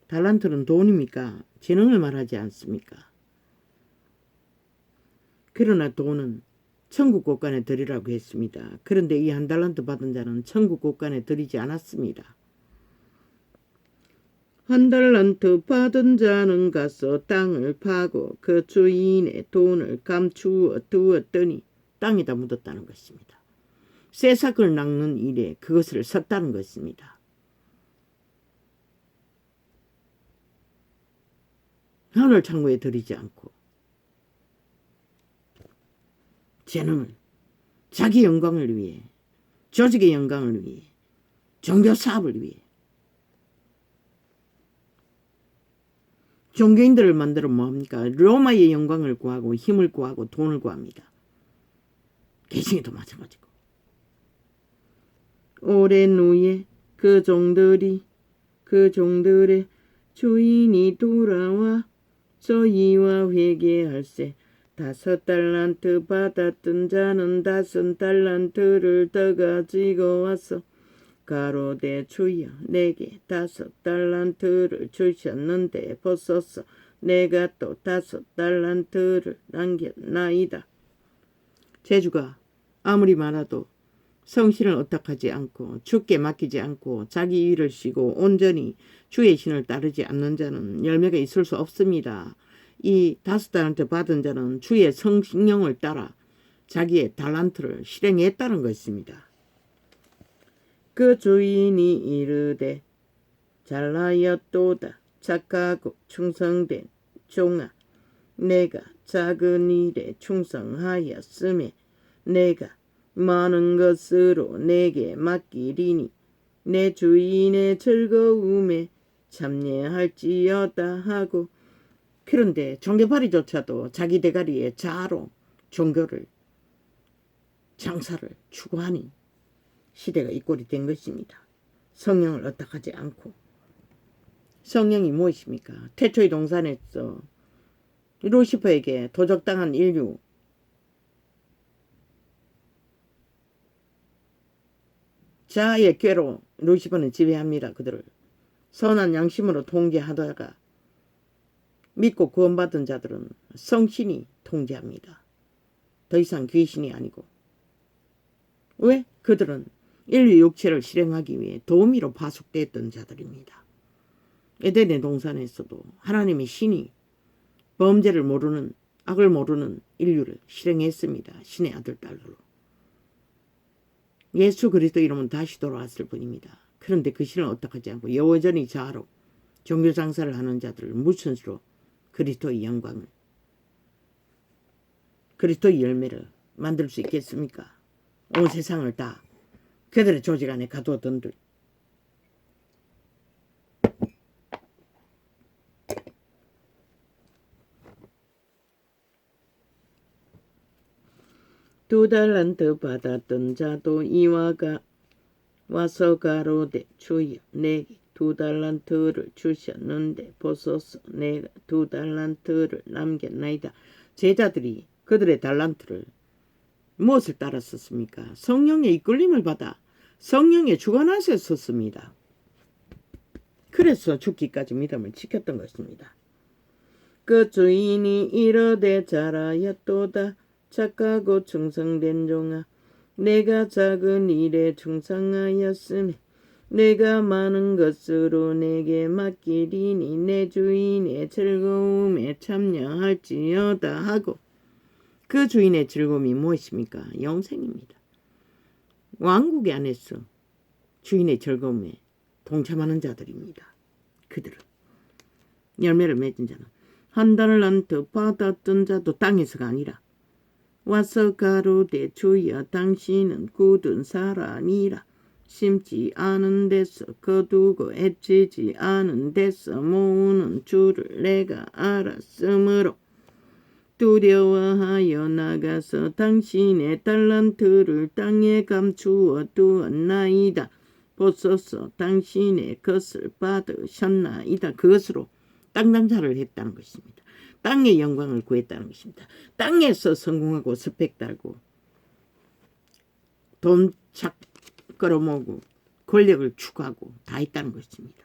달란트는 돈입니까? 재능을 말하지 않습니까? 그러나 돈은 천국 곳간에 드리라고 했습니다. 그런데 이 1달란트 받은 자는 천국 곳간에 드리지 않았습니다. 1달란트 받은 자는 가서 땅을 파고 그 주인의 돈을 감추어 두었더니 땅에다 묻었다는 것입니다. 새싹을 낚는 일에 그것을 썼다는 것입니다. 하늘 창고에 들이지 않고 재능을 자기 영광을 위해 조직의 영광을 위해 종교 사업을 위해 종교인들을 만들어 뭐합니까? 로마의 영광을 구하고 힘을 구하고 돈을 구합니다. 개신이도 마찬가지고 오랜 후에 그 종들의 주인이 돌아와 저희와 회개할세. 5달란트 받았던 자는 5달란트를 더 가지고 와서 가로되 주여 내게 5달란트를 주셨는데 벗어서 내가 또 5달란트를 남겼나이다. 제주가 아무리 많아도 성신을 어떡하지 않고 주께 맡기지 않고 자기 일을 쉬고 온전히 주의 신을 따르지 않는 자는 열매가 있을 수 없습니다. 이 5달란트 받은 자는 주의 성령을 따라 자기의 달란트를 실행했다는 것입니다. 그 주인이 이르되 잘하였도다 착하고 충성된 종아, 내가 작은 일에 충성하였음에 내가 많은 것으로 내게 맡기리니 내 주인의 즐거움에 참여할지어다 하고. 그런데 종교파리조차도 자기 대가리에 자아로 종교를 장사를 추구하니 시대가 이 꼴이 된 것입니다. 성령을 어떡하지 않고. 성령이 무엇입니까? 태초의 동산에서 루시퍼에게 도적당한 인류, 자아의 꾀로 루시퍼는 지배합니다. 그들을 선한 양심으로 통제하다가 믿고 구원받은 자들은 성신이 통제합니다. 더 이상 귀신이 아니고. 왜? 그들은 인류 육체를 실행하기 위해 도우미로 파속됐던 자들입니다. 에덴의 동산에서도 하나님의 신이 범죄를 모르는, 악을 모르는 인류를 실행했습니다. 신의 아들 딸로. 예수 그리스도 이름은 다시 돌아왔을 뿐입니다. 그런데 그 신을 어떡하지 않고 여전히 자아로 종교 장사를 하는 자들을 무슨 수로 그리스도의 영광을, 그리스도의 열매를 만들 수 있겠습니까? 온 세상을 다 그들의 조직 안에 가두어둔들. 두 달란트 받았던 자도 이와가 와서 가로되 주여 내게 2달란트를 주셨는데 보소서 내가 2달란트를 남겼나이다. 제자들이 그들의 달란트를 무엇을 따라 썼습니까? 성령의 이끌림을 받아 성령의 주관하에 썼습니다. 그래서 죽기까지 믿음을 지켰던 것입니다. 그 주인이 이르되 잘하였도다 착하고 충성된 종아, 내가 작은 일에 충성하였으며 내가 많은 것으로 내게 맡기리니 내 주인의 즐거움에 참여할지어다 하고. 그 주인의 즐거움이 무엇입니까? 영생입니다. 왕국의 안에서 주인의 즐거움에 동참하는 자들입니다. 그들은 열매를 맺은 자는 1달란트 받았던 자도 땅에서가 아니라 와서 가로되 주여 당신은 굳은 사람이라 심지 않은 데서 거두고 해치지 않은 데서 모으는 줄을 내가 알았으므로 두려워하여 나가서 당신의 달란트를 땅에 감추어 두었나이다. 보소서 당신의 것을 받으셨나이다. 그것으로 땅 장사를 했다는 것입니다. 땅의 영광을 구했다는 것입니다. 땅에서 성공하고 스펙 달고 돈 착 끌어모으고 권력을 추구하고 다 했다는 것입니다.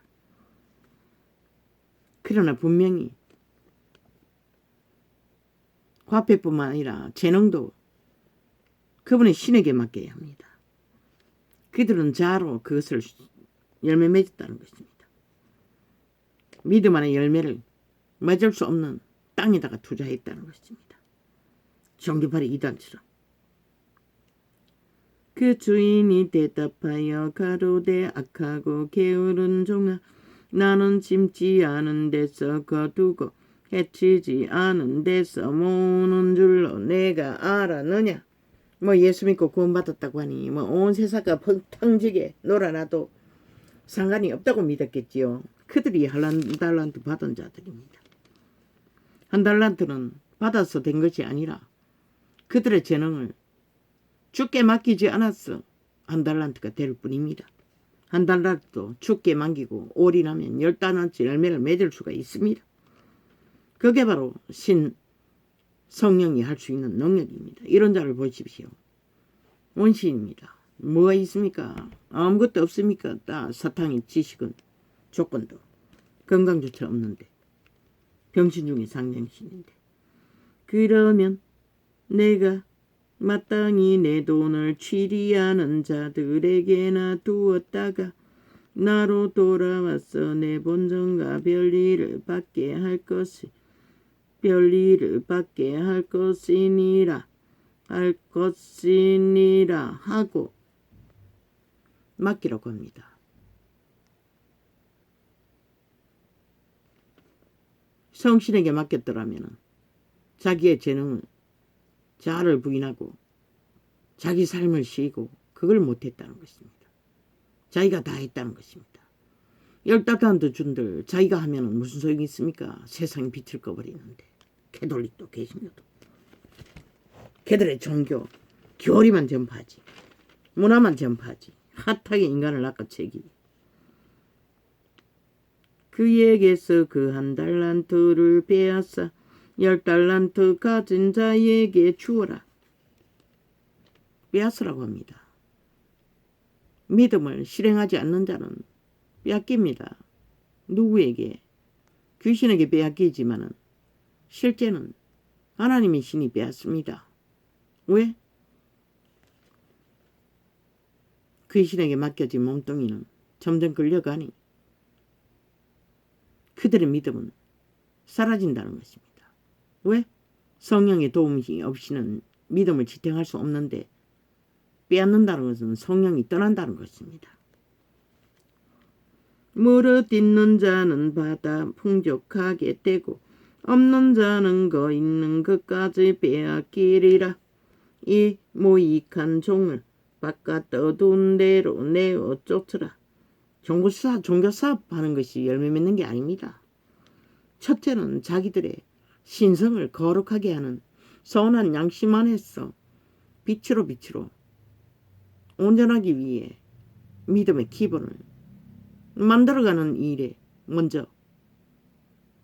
그러나 분명히 화폐뿐만 아니라 재능도 그분의 신에게 맡겨야 합니다. 그들은 자로 그것을 열매 맺었다는 것입니다. 믿음 안의 열매를 맺을 수 없는 땅에다가 투자했다는 것입니다. 종교파리 이단처럼. 그 주인이 대답하여 가로되 악하고 게으른 종아, 나는 심지 않은 데서 거두고 해치지 않은 데서 모으는 줄로 내가 알았느냐. 뭐 예수 믿고 구원받았다고 하니 뭐 온 세상가 펑텅지게 놀아나도 상관이 없다고 믿었겠지요. 그들이 1달란트 받은 자들입니다. 1달란트는 받아서 된 것이 아니라 그들의 재능을 주께 맡기지 않았어 1달란트가 될 뿐입니다. 한 달라도 죽게 만기고 올인하면 10단원치 열매를 맺을 수가 있습니다. 그게 바로 성령이 할 수 있는 능력입니다. 이런 자를 보십시오. 원시입니다. 뭐가 있습니까? 아무것도 없습니까? 다 사탕의 지식은 조건도 건강조차 없는데 병신 중에 상병신인데 그러면 내가 마땅히 내 돈을 취리하는 자들에게나 두었다가 나로 돌아와서 내 본전과 별일을 받게 할 것이니라 하고 맡기라고 합니다. 성신에게 맡겼더라면 자기의 재능을 자아를 부인하고 자기 삶을 쉬고 그걸 못했다는 것입니다. 자기가 다 했다는 것입니다. 10달란트 준들 자기가 하면 무슨 소용이 있습니까? 세상이 빛을 꺼버리는데 캐톨릭도 개신교도 걔들의 종교 교리만 전파하지 문화만 전파하지 핫하게 인간을 낚아채기 그에게서 그 1달란트를 빼앗아 10달란트 가진 자에게 주어라. 빼앗으라고 합니다. 믿음을 실행하지 않는 자는 빼앗깁니다. 누구에게? 귀신에게 빼앗기지만은 실제는 하나님의 신이 빼앗습니다. 왜? 귀신에게 맡겨진 몸뚱이는 점점 끌려가니 그들의 믿음은 사라진다는 것입니다. 왜? 성령의 도움이 없이는 믿음을 지탱할 수 없는데 빼앗는다는 것은 성령이 떠난다는 것입니다. 무릇 있는 자는 받아 풍족하게 되고 없는 자는 거 있는 것까지 빼앗기리라. 이 모익한 종을 바깥 떠둔 대로 내어 쫓으라. 종교사업 하는 것이 열매 맺는 게 아닙니다. 첫째는 자기들의 신성을 거룩하게 하는 선한 양심 안에서 빛으로 온전하기 위해 믿음의 기본을 만들어가는 일에 먼저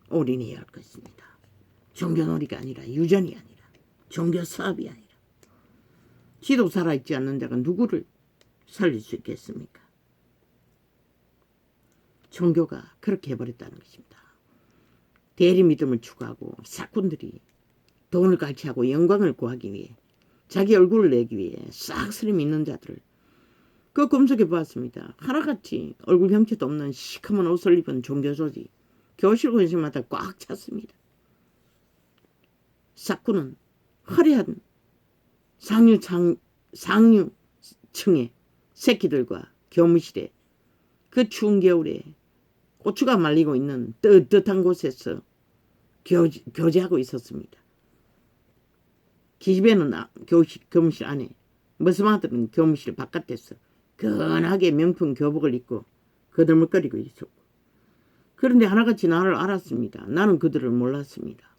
올인해야 할 것입니다. 종교놀이가 아니라 유전이 아니라 종교사업이 아니라 지도 살아있지 않는 자가 누구를 살릴 수 있겠습니까? 종교가 그렇게 해버렸다는 것입니다. 대리 믿음을 추구하고 사꾼들이 돈을 갈취하고 영광을 구하기 위해 자기 얼굴을 내기 위해 싹쓸이 믿는 자들을 그 검색해 보았습니다. 하나같이 얼굴 형체도 없는 시커먼 옷을 입은 종교조직 교실 권식마다 꽉 찼습니다. 사꾼은 화려한 상류층의 새끼들과 교무실에 그 추운 겨울에 고추가 말리고 있는 뜨뜻한 곳에서 교제하고 있었습니다. 기집애는 교무실 안에, 머스마들은 교무실 바깥에서 근하게 명품 교복을 입고 거들먹거리고 있었고, 그런데 하나같이 나를 알았습니다. 나는 그들을 몰랐습니다.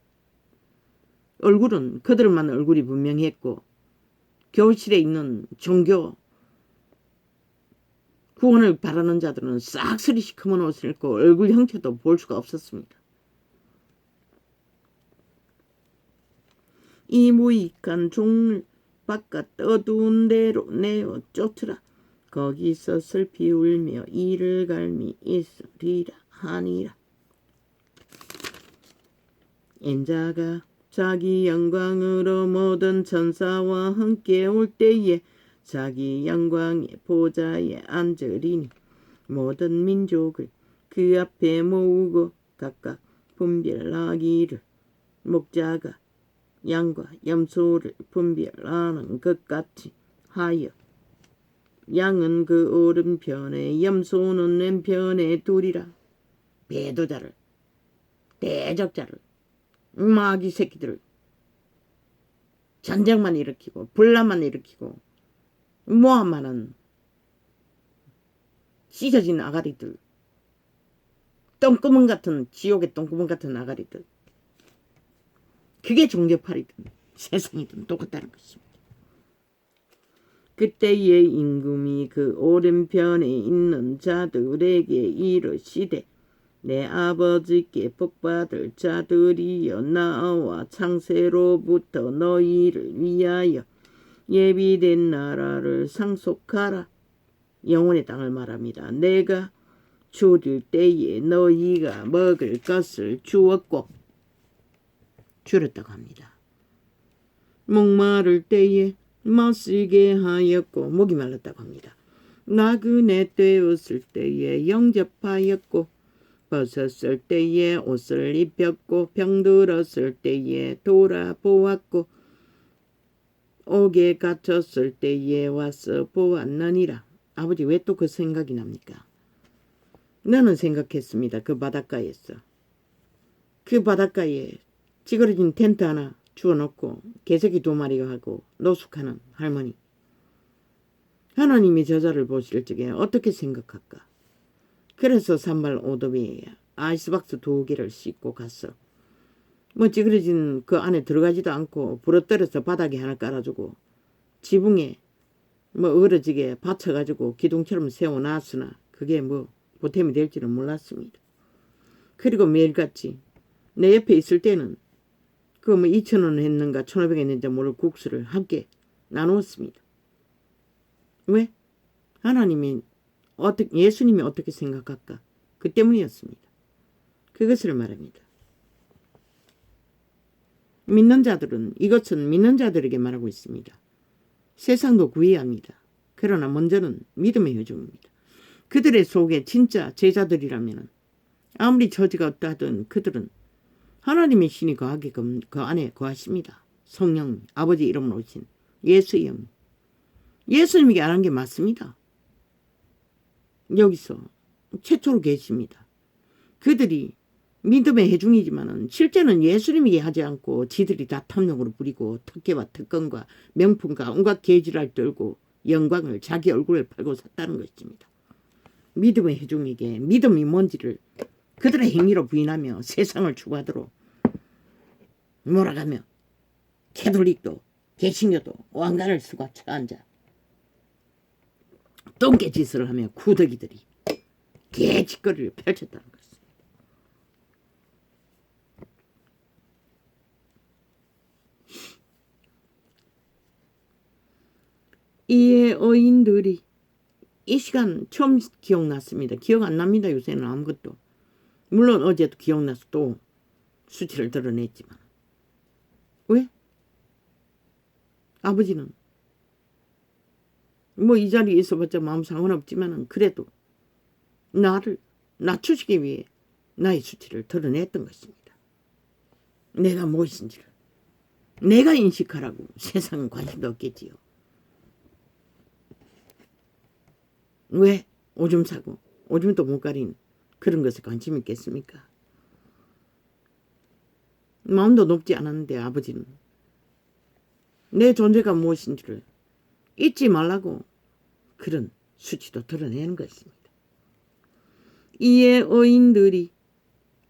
얼굴은 그들만 얼굴이 분명했고 교실에 있는 종교 구원을 바라는 자들은 싹쓸이 시커먼 옷을 입고 얼굴 형태도 볼 수가 없었습니다. 이 무익한 종을 바깥 떠둔 대로 내어 쫓으라. 거기서 슬피 울며 이를 갈미 있으리라 하니라. 인자가 자기 영광으로 모든 천사와 함께 올 때에 자기 영광의 보좌에 앉으리니 모든 민족을 그 앞에 모으고 각각 분별하기를 목자가 양과 염소를 분별하는 것 같이 하여 양은 그 오른편에 염소는 왼편에 두리라. 배도자를 대적자를 마귀 새끼들을 전쟁만 일으키고 분란만 일으키고 모함하는 찢어진 아가리들, 똥구멍 같은 지옥의 똥구멍 같은 아가리들, 그게 종교팔이든 세상이든 똑같다는 것입니다. 그때의 임금이 그 오른편에 있는 자들에게 이르시되 내 아버지께 복받을 자들이여 나와 창세로부터 너희를 위하여 예비된 나라를 상속하라. 영혼의 땅을 말합니다. 내가 줄일 때에 너희가 먹을 것을 주었고 줄였다고 합니다. 목마를 때에 마시게 하였고 목이 말랐다고 합니다. 나그네 되었을 때에 영접하였고 벗었을 때에 옷을 입혔고 병들었을 때에 돌아보았고 옥에 갇혔을 때에 와서 보았느니라. 아버지 왜 또 그 생각이 납니까? 나는 생각했습니다. 그 바닷가에서. 그 바닷가에 찌그러진 텐트 하나 주워놓고 개새끼 2마리가 하고 노숙하는 할머니. 하나님이 저자를 보실 적에 어떻게 생각할까? 그래서 산발 오도비에 아이스박스 2개를 싣고 갔어. 뭐 찌그러진 그 안에 들어가지도 않고 부러뜨려서 바닥에 하나 깔아주고 지붕에 뭐 얼어지게 받쳐가지고 기둥처럼 세워놨으나 그게 뭐 보탬이 될지는 몰랐습니다. 그리고 매일같이 내 옆에 있을 때는 그 뭐 2,000원 했는가 1,500원 했는지 모를 국수를 함께 나누었습니다. 왜? 하나님이 예수님이 어떻게 생각할까? 그 때문이었습니다. 그것을 말합니다. 믿는 자들은 이것은 믿는 자들에게 말하고 있습니다. 세상도 구해야 합니다. 그러나 먼저는 믿음의 효종입니다. 그들의 속에 진짜 제자들이라면 아무리 저지가 없다 하든 그들은 하나님의 신이 거하게 그 안에 거하십니다. 성령, 아버지 이름으로 오신 예수의 영. 예수님에게 안 한 게 맞습니다. 여기서 최초로 계십니다. 그들이 믿음의 해중이지만 실제는 예수님에게 하지 않고 지들이 다 탐욕으로 부리고 특혜와 특권과 명품과 온갖 계지를 떨고 영광을 자기 얼굴을 팔고 샀다는 것입니다. 믿음의 해중에게 믿음이 뭔지를 그들의 행위로 부인하며 세상을 추구하도록 몰아가며 캐톨릭도 개신교도 왕관을 쓰고 쳐앉아 똥개짓을 하며 구더기들이 개짓거리를 펼쳤다는 것입니다. 이에 어인들이 이 시간 처음 기억났습니다. 기억 안 납니다. 요새는 아무것도. 물론 어제도 기억나서 또 수치를 드러냈지만. 왜? 아버지는 뭐 이 자리에 있어봤자 마음 상관없지만 그래도 나를 낮추시기 위해 나의 수치를 드러냈던 것입니다. 내가 무엇인지를. 내가 인식하라고. 세상은 관심도 없겠지요. 왜? 오줌 사고 오줌도 못 가린 그런 것에 관심 있겠습니까? 마음도 높지 않았는데 아버지는 내 존재가 무엇인지를 잊지 말라고 그런 수치도 드러내는 것입니다. 이에 어인들이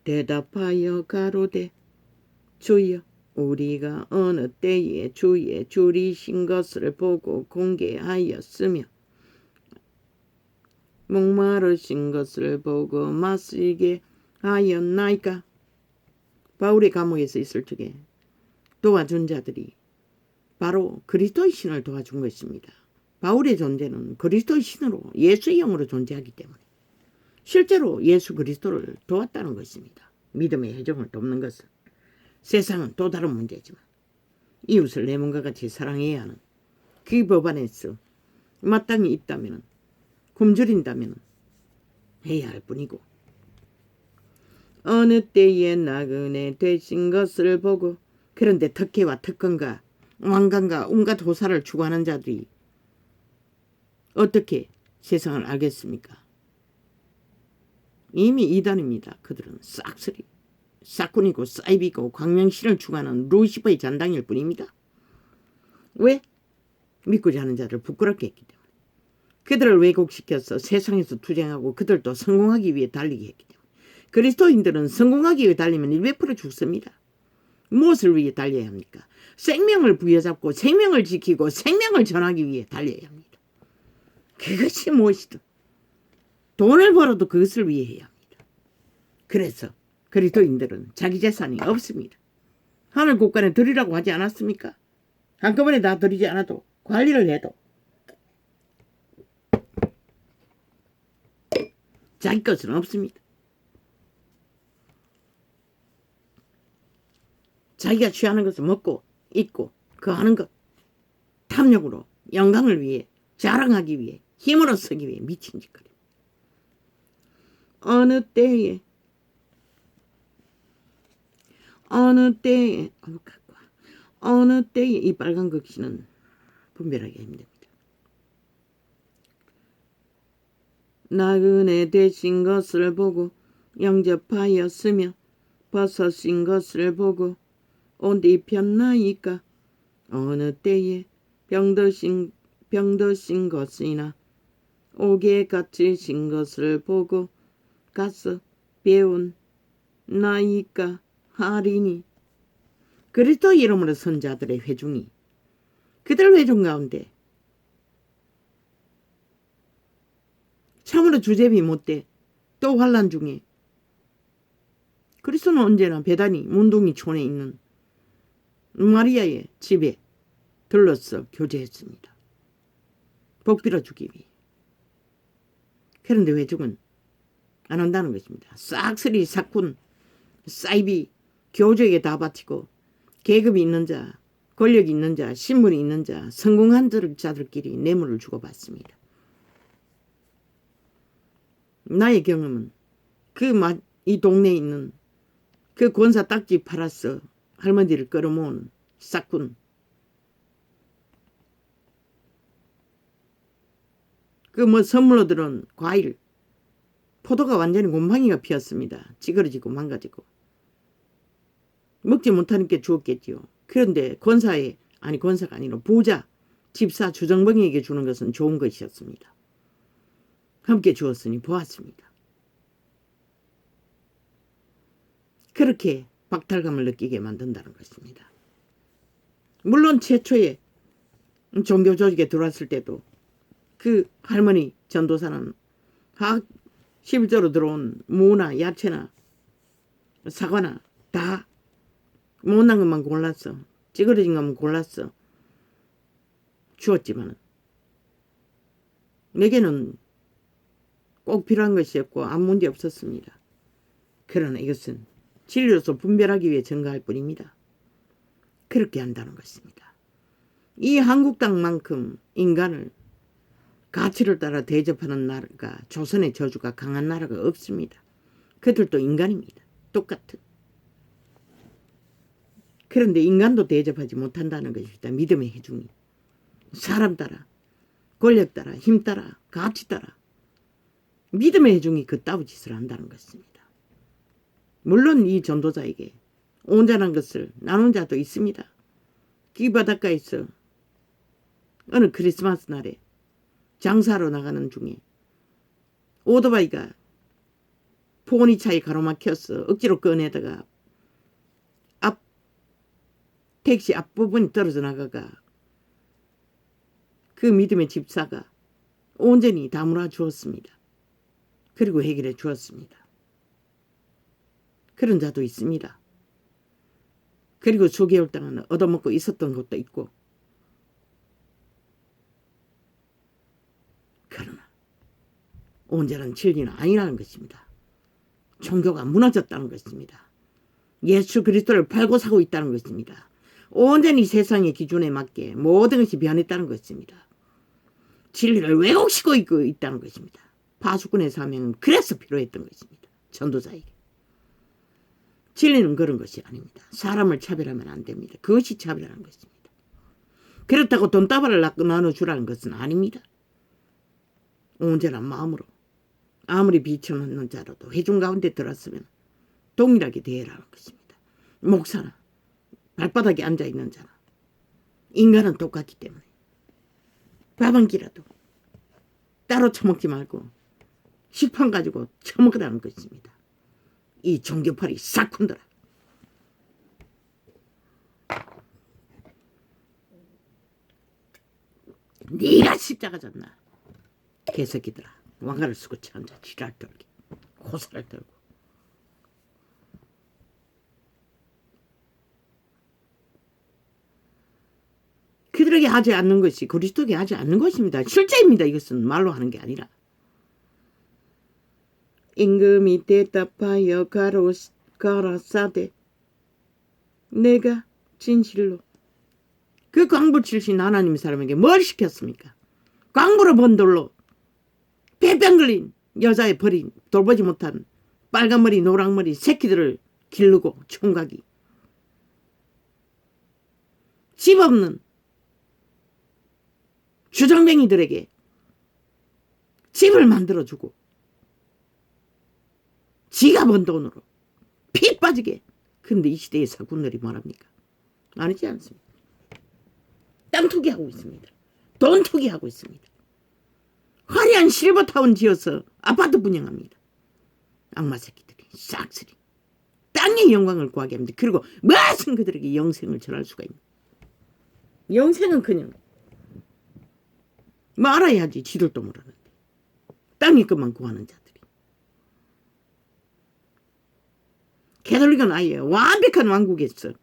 대답하여 가로되 주여 우리가 어느 때에 주의 줄이신 것을 보고 공개하였으며 목마르신 것을 보고 마시게 하였나이까. 바울의 감옥에서 있을 적에 도와준 자들이 바로 그리스도의 신을 도와준 것입니다. 바울의 존재는 그리스도의 신으로 예수의 영으로 존재하기 때문에 실제로 예수 그리스도를 도왔다는 것입니다. 믿음의 회중을 돕는 것은 세상은 또 다른 문제지만 이웃을 내 몸과 같이 사랑해야 하는 그 법안에서 마땅히 있다면 굶주린다면 해야 할 뿐이고 어느 때에 나그네 되신 것을 보고 그런데 특혜와 특권과 왕관과 온갖 호사를 추구하는 자들이 어떻게 세상을 알겠습니까? 이미 이단입니다. 그들은 싹쓸이 싹군이고 사이비고 광명신을 추구하는 루시퍼의 잔당일 뿐입니다. 왜? 믿고자 하는 자를 부끄럽게 했기 때문에. 그들을 왜곡시켜서 세상에서 투쟁하고 그들도 성공하기 위해 달리게 했기 때문에. 그리스도인들은 성공하기 위해 달리면 100% 죽습니다. 무엇을 위해 달려야 합니까? 생명을 부여잡고 생명을 지키고 생명을 전하기 위해 달려야 합니다. 그것이 무엇이든 돈을 벌어도 그것을 위해 해야 합니다. 그래서 그리스도인들은 자기 재산이 없습니다. 하늘 국간에 드리라고 하지 않았습니까? 한꺼번에 다 드리지 않아도 관리를 해도 자기 것은 없습니다. 자기가 취하는 것을 먹고 입고 그 하는 것 탐욕으로 영광을 위해 자랑하기 위해 힘으로 쓰기 위해 미친 짓거리. 어느 때에 이 빨간 글씨는 분별하기 힘듭니다. 나그네 되신 것을 보고 영접하였으며 벗어신 것을 보고 옷 입혔나이까. 어느 때에 병드신 것이나 옥에 갇히신 것을 보고 가서 배운 나이까 하리니. 그리스도 이름으로 선 자들의 회중이 그들 회중 가운데 참으로 주제비 못돼 또 환난 중에 그리스도는 언제나 베다니 문둥이촌에 있는 마리아의 집에 들러서 교제했습니다. 복 빌어주기 위해. 그런데 회중은 안 온다는 것입니다. 싹쓸이 사꾼 사이비 교주에게 다 바치고 계급이 있는 자, 권력이 있는 자, 신분이 있는 자, 성공한 자들끼리 뇌물을 주고받습니다. 나의 경험은 이 동네에 있는 그 권사 딱지 팔아서 할머니를 끌어모은 싹군, 그 선물로 들은 과일, 포도가 완전히 곰팡이가 피었습니다. 찌그러지고 망가지고. 먹지 못하니까 주었겠지요. 그런데 권사가 아니라 부자, 집사 주정뱅이에게 주는 것은 좋은 것이었습니다. 함께 주었으니 보았습니다. 그렇게 박탈감을 느끼게 만든다는 것입니다. 물론 최초에 종교 조직에 들어왔을 때도 그 할머니 전도사는 11조로 들어온 무나 야채나 사과나 다 못난 것만 골랐어. 찌그러진 것만 골랐어. 주었지만 내게는 꼭 필요한 것이었고 아무 문제 없었습니다. 그러나 이것은 진리로서 분별하기 위해 증거할 뿐입니다. 그렇게 한다는 것입니다. 이 한국 땅만큼 인간을 가치를 따라 대접하는 나라가, 조선의 저주가 강한 나라가 없습니다. 그들도 인간입니다. 똑같은. 그런데 인간도 대접하지 못한다는 것입니다. 믿음의 회중이. 사람 따라, 권력 따라, 힘 따라, 가치 따라 믿음의 회중이 그따위 짓을 한다는 것입니다. 물론 이 전도자에게 온전한 것을 나눈 자도 있습니다. 길바닷가에서 어느 크리스마스 날에 장사하러 나가는 중에 오토바이가 포니차에 가로막혀서 억지로 꺼내다가 택시 앞부분이 떨어져 나가가 그 믿음의 집사가 온전히 다물어 주었습니다. 그리고 해결해 주었습니다. 그런 자도 있습니다. 그리고 수개월 동안 얻어먹고 있었던 것도 있고. 그러나 온전한 진리는 아니라는 것입니다. 종교가 무너졌다는 것입니다. 예수 그리스도를 팔고 사고 있다는 것입니다. 온전히 세상의 기준에 맞게 모든 것이 변했다는 것입니다. 진리를 왜곡시키고 있다는 것입니다. 파수꾼의 사명은 그래서 필요했던 것입니다. 전도자에게. 진리는 그런 것이 아닙니다. 사람을 차별하면 안 됩니다. 그것이 차별하는 것입니다. 그렇다고 돈다발을 나눠주라는 것은 아닙니다. 온전한 마음으로 아무리 비천하는 자라도 회중 가운데 들었으면 동일하게 대해라는 것입니다. 목사나 발바닥에 앉아있는 자나 인간은 똑같기 때문에 밥 한 끼라도 따로 처먹지 말고 식판 가지고 처먹으라는 것입니다. 이 종교팔이 싹훈들아. 네가 십자가 졌나? 개새끼들아. 왕가를 쓰고 천자 지랄 떨게. 호사를 떨고. 그들에게 하지 않는 것이 그리스도에게 하지 않는 것입니다. 실제입니다. 이것은 말로 하는 게 아니라. 임금이 대답하여 가라사대 내가 진실로 그 광부 출신 하나님 사람에게 뭘 시켰습니까? 광부로 번 돌로 빼병 걸린 여자의 버린 돌보지 못한 빨간머리 노랑머리 새끼들을 기르고 총각이 집 없는 주정뱅이들에게 집을 만들어주고 지가 번 돈으로 피 빠지게. 근데 이 시대의 사군들이 뭐랍니까? 아니지 않습니다. 땅 투기하고 있습니다. 돈 투기하고 있습니다. 화려한 실버타운 지어서 아파트 분양합니다. 악마 새끼들이 싹쓸이 땅의 영광을 구하게 합니다. 그리고 무슨 그들에게 영생을 전할 수가 있는. 영생은 그냥 말아야지 지들도 모르는데 땅의 것만 구하는 자들이. 캐톨릭은 아예 완벽한 왕국에서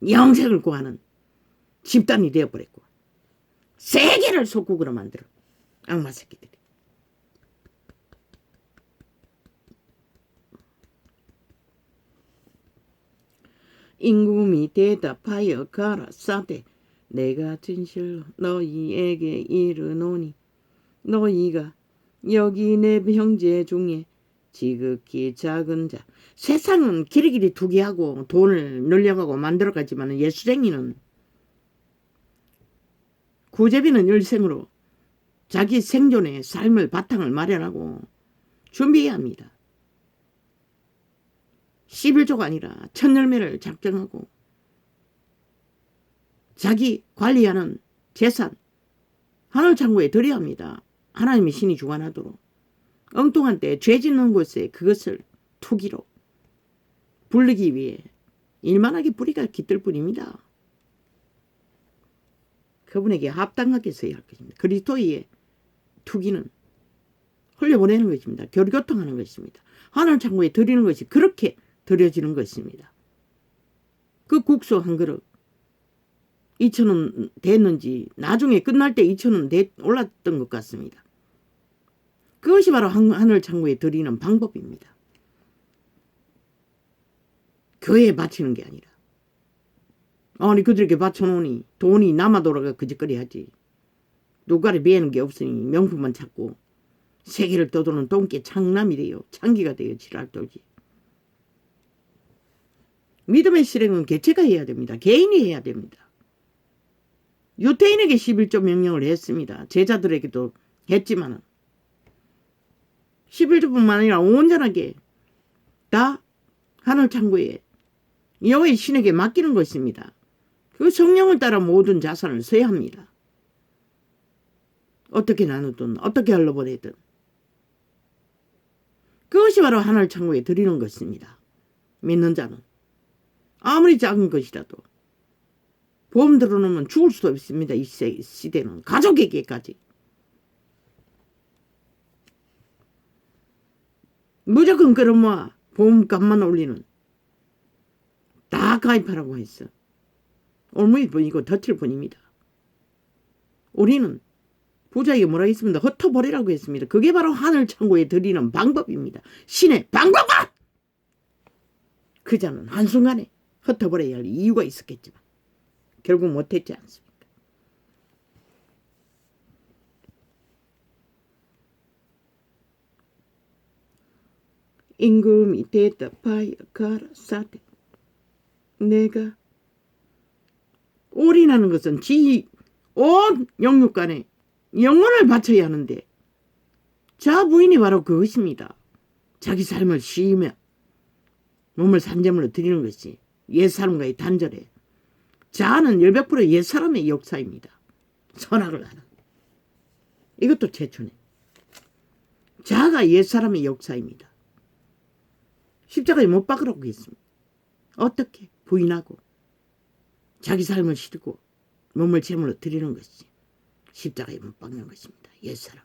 영생을 구하는 집단이 되어버렸고 세계를 속국으로 만들어 악마 새끼들이. 임금이 대답하여 가라사대 내가 진실로 너희에게 이르노니 너희가 여기 내 형제 중에 지극히 작은 자. 세상은 길이길이 투기하고 돈을 늘려가고 만들어가지만 예수쟁이는 구제비는 일생으로 자기 생존의 삶을 바탕을 마련하고 준비해야 합니다. 11조가 아니라 천열매를 작정하고 자기 관리하는 재산 하늘창고에 드려야 합니다. 하나님의 신이 주관하도록. 엉뚱한 때 죄 짓는 곳에 그것을 투기로 불리기 위해 일만하게 뿌리가 깃들 뿐입니다. 그분에게 합당하게 써야 할 것입니다. 그리스도의 투기는 흘려보내는 것입니다. 교류교통하는 것입니다. 하늘창고에 드리는 것이 그렇게 드려지는 것입니다. 그 국수 한 그릇 2,000원 됐는지 나중에 끝날 때 2,000원 올랐던 것 같습니다. 그것이 바로 하늘창고에 드리는 방법입니다. 교회에 바치는 게 아니라. 아니 그들에게 바쳐놓으니 돈이 남아 돌아가 그짓거리 하지. 누가를 베는 게 없으니 명품만 찾고 세계를 떠도는 똥개 창남이 돼요. 창기가 돼요. 지랄 떨지. 믿음의 실행은 개체가 해야 됩니다. 개인이 해야 됩니다. 유태인에게 11조 명령을 했습니다. 제자들에게도 했지만은 11조뿐만 아니라 온전하게 다 하늘창고에 여호와의 신에게 맡기는 것입니다. 그 성령을 따라 모든 자산을 써야 합니다. 어떻게 나누든 어떻게 흘러보내든 그것이 바로 하늘창고에 드리는 것입니다. 믿는 자는 아무리 작은 것이라도 보험 들어놓으면 죽을 수도 없습니다. 이 시대는 가족에게까지 무조건 끌어모아 보험값만 올리는 다 가입하라고 했어. 올무이 뿐이고 덫일 뿐입니다. 우리는 부자에게 뭐라 했습니다. 흩어버리라고 했습니다. 그게 바로 하늘창고에 드리는 방법입니다. 신의 방법은 그 자는 한순간에 흩어버려야 할 이유가 있었겠지만 결국 못했지 않습니까? 임금이 대답하여 가라사대 내가 올인하는 것은 지 온 영육간에 영혼을 바쳐야 하는데 자 부인이 바로 그것입니다. 자기 삶을 쉬며 몸을 산재물로 드리는 것이 옛사람과의 단절에 자아는 100% 옛사람의 역사입니다. 선악을 하는 이것도 최초네. 자아가 옛사람의 역사입니다. 십자가에 못 박으라고 했습니다. 어떻게 부인하고 자기 삶을 치르고 몸을 제물로 드리는 것이 십자가에 못 박는 것입니다. 옛사람.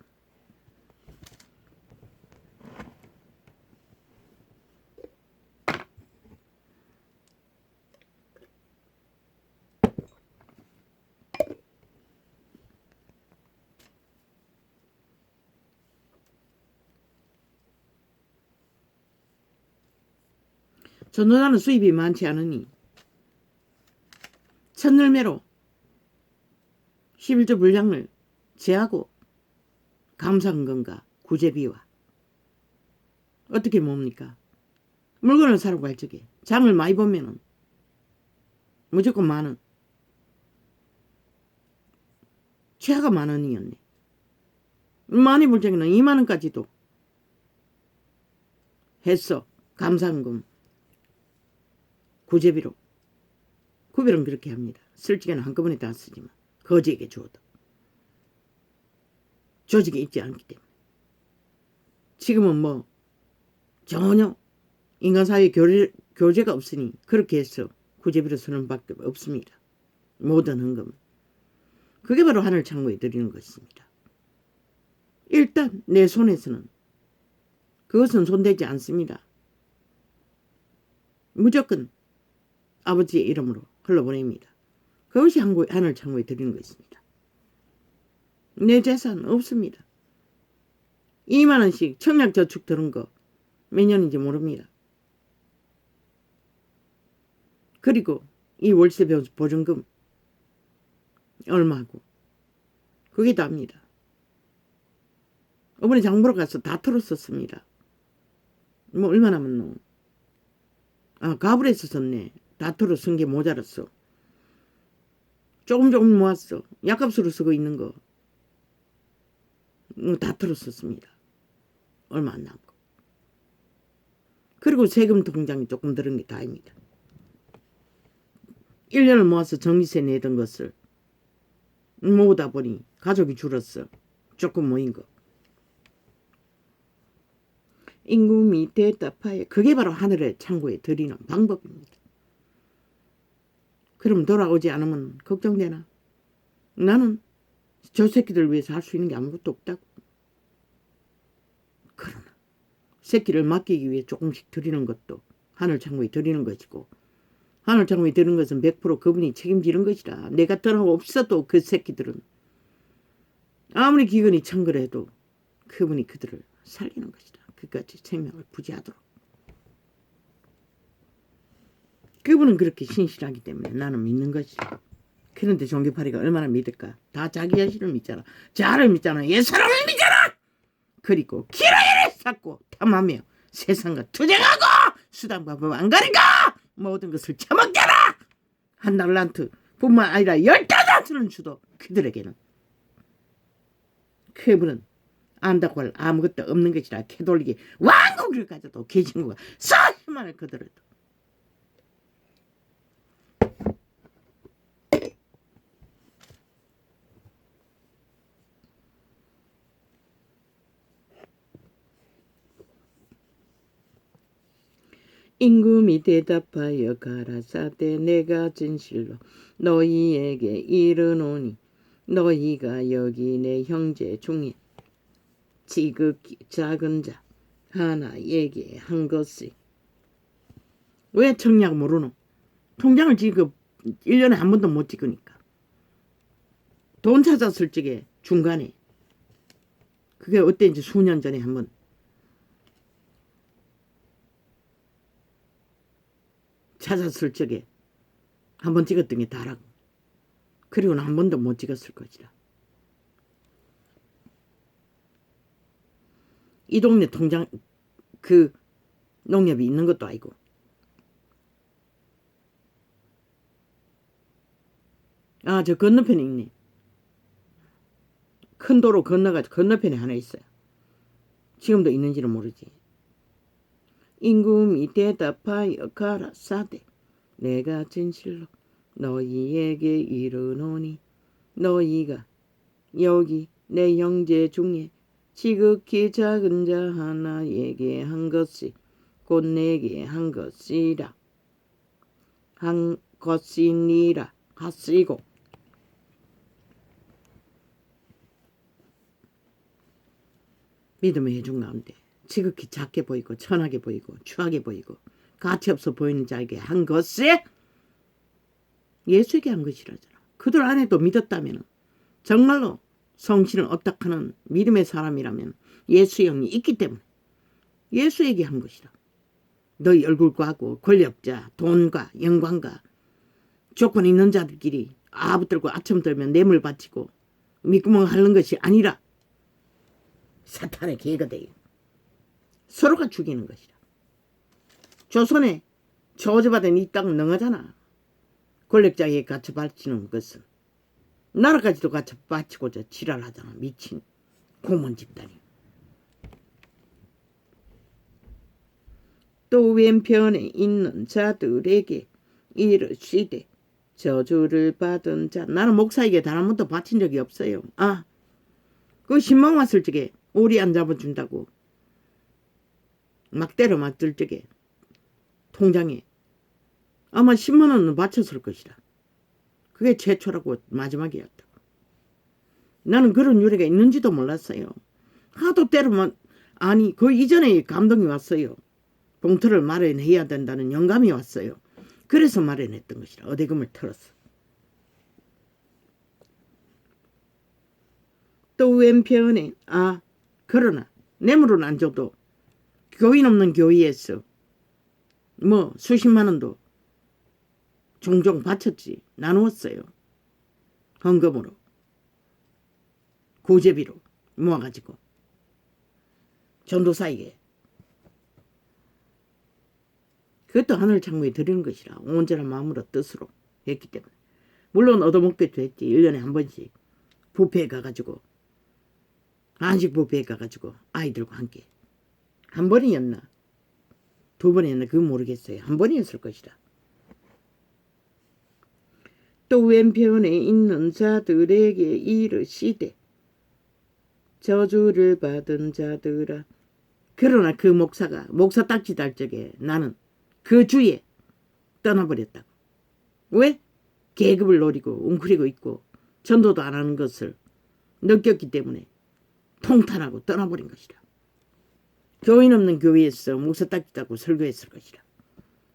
전도자는 수입이 많지 않으니 첫열매로 11조 분량을 제하고 감사헌금과 구제비와 어떻게 뭡니까? 물건을 사러 갈 적에 장을 많이 보면은 무조건 10,000원. 최하가 10,000원이었네. 많이 볼 적에는 20,000원까지도 했어. 감사헌금 구제비로. 구별은 그렇게 합니다. 쓸 적에는 한꺼번에 다 쓰지만 거지에게 주어도 조직이 있지 않기 때문에. 지금은 뭐 전혀 인간사회 교제가 없으니 그렇게 해서 구제비로 쓰는 밖에 없습니다. 모든 헌금. 그게 바로 하늘 창고에 드리는 것입니다. 일단 내 손에서는 그것은 손대지 않습니다. 무조건 아버지의 이름으로 흘러보냅니다. 그것이 하늘 창고에 드리는 것입니다. 내 재산 없습니다. 20,000원씩 청약저축 들은 거 몇 년인지 모릅니다. 그리고 이 월세 보증금 얼마고 그게 답니다. 어머니 장보러 가서 다 털었었습니다. 뭐 얼마 남았노? 가불에서 썼네. 다 털어 쓴 게 모자랐어. 조금 모았어. 약값으로 쓰고 있는 거 다 털었었습니다. 얼마 안 남고. 그리고 세금 통장이 조금 들은 게 다입니다. 1년을 모아서 정리세 내던 것을 모으다 보니 가족이 줄었어. 조금 모인 거. 임금이 대답하여 그게 바로 하늘의 창고에 드리는 방법입니다. 그럼 돌아오지 않으면 걱정되나? 나는 저 새끼들 위해서 할 수 있는 게 아무것도 없다고. 그러나 새끼를 맡기기 위해 조금씩 드리는 것도 하늘 창고에 드리는 것이고 하늘 창고에 드리는 것은 100% 그분이 책임지는 것이라. 내가 떠나고 없어도 그 새끼들은 아무리 기근이 천걸해도 그분이 그들을 살리는 것이다. 그까지 생명을 부지하도록. 그분은 그렇게 신실하기 때문에 나는 믿는 것이다. 그런데 종교파리가 얼마나 믿을까? 다 자기 자신을 믿잖아. 자를 믿잖아. 예사람을 믿잖아. 그리고 기라이를 쌓고 탐하며 세상과 투쟁하고 수단과 법 안 가리가 모든 것을 처먹잖아. 한 달란트 뿐만 아니라 15달란트는 주도 그들에게는 그분은 안다고 할 아무것도 없는 것이라 캐돌릭이 왕국을 가져도 계신구가 사실만을 그들어도 임금이 대답하여 가라사대 내가 진실로 너희에게 이르노니 너희가 여기 내 형제 중에 지극히 작은 자 하나에게 한 것이 왜 청약 모르노? 통장을 지금 1년에 한 번도 못 찍으니까 돈 찾았을 적에 중간에 그게 어땠는지 수년 전에 한번 찾았을 적에 한 번 찍었던 게 다라고. 그리고는 한 번도 못 찍었을 것이다. 이 동네 통장 그 농협이 있는 것도 아니고 저 건너편에 있네. 큰 도로 건너가지고 건너편에 하나 있어요. 지금도 있는지는 모르지. 임금이 대답하여 가라사대 내가 진실로 너희에게 이르노니 너희가 여기 내 형제 중에 지극히 작은 자 하나에게 한 것이 곧 내게 한 것이라 한 것이니라 하시고 믿음의 해중 가운데 지극히 작게 보이고 천하게 보이고 추하게 보이고 가치없어 보이는 자에게 한 것에 예수에게 한 것이라잖아. 그들 안에도 믿었다면 정말로 성신을 업닥하는 믿음의 사람이라면 예수의 영이 있기 때문에 예수에게 한 것이다. 너희 얼굴과하고 권력자, 돈과 영광과 조건 있는 자들끼리 아부들고 아첨 들면 뇌물 바치고 밑구멍 핥는 것이 아니라 사탄의 계가 돼요. 서로가 죽이는 것이라. 조선에 저주받은 이 땅은 능하잖아. 권력자에게 갇혀 바치는 것은 나라까지도 갇혀 바치고자 지랄하잖아. 미친 고문 집단이. 또 왼편에 있는 자들에게 이르시되 저주를 받은 자. 나는 목사에게 단 한 번도 바친 적이 없어요. 그 신망 왔을 적에 오리 안 잡아준다고 막 때려 맞을 적에 통장에 아마 10만 원은 바쳤을 것이다. 그게 최초라고 마지막이었다고. 나는 그런 유래가 있는지도 몰랐어요. 하도 때려만 아니 그 이전에 감동이 왔어요. 봉투를 마련해야 된다는 영감이 왔어요. 그래서 마련했던 것이라. 어대금을 털었어. 또 왼편에 그러나 뇌물은 안 줘도 교인 없는 교회에서 뭐 수십만 원도 종종 바쳤지. 나누었어요. 헌금으로 구제비로 모아가지고 전도사에게. 그것도 하늘 창고에 드리는 것이라. 온전한 마음으로 뜻으로 했기 때문에. 물론 얻어먹기도 했지. 1년에 한 번씩 뷔페에 가가지고 한식 뷔페에 가가지고 아이들과 함께. 한 번이었나 2번이었나 그건 모르겠어요. 한 번이었을 것이라. 또 왼편에 있는 자들에게 이르시되 저주를 받은 자들아. 그러나 그 목사가 목사 딱지 달 적에 나는 그 주에 떠나버렸다고. 왜? 계급을 노리고 웅크리고 있고 전도도 안 하는 것을 느꼈기 때문에 통탄하고 떠나버린 것이라. 교인 없는 교회에서 목사 딱지 달고 설교했을 것이라.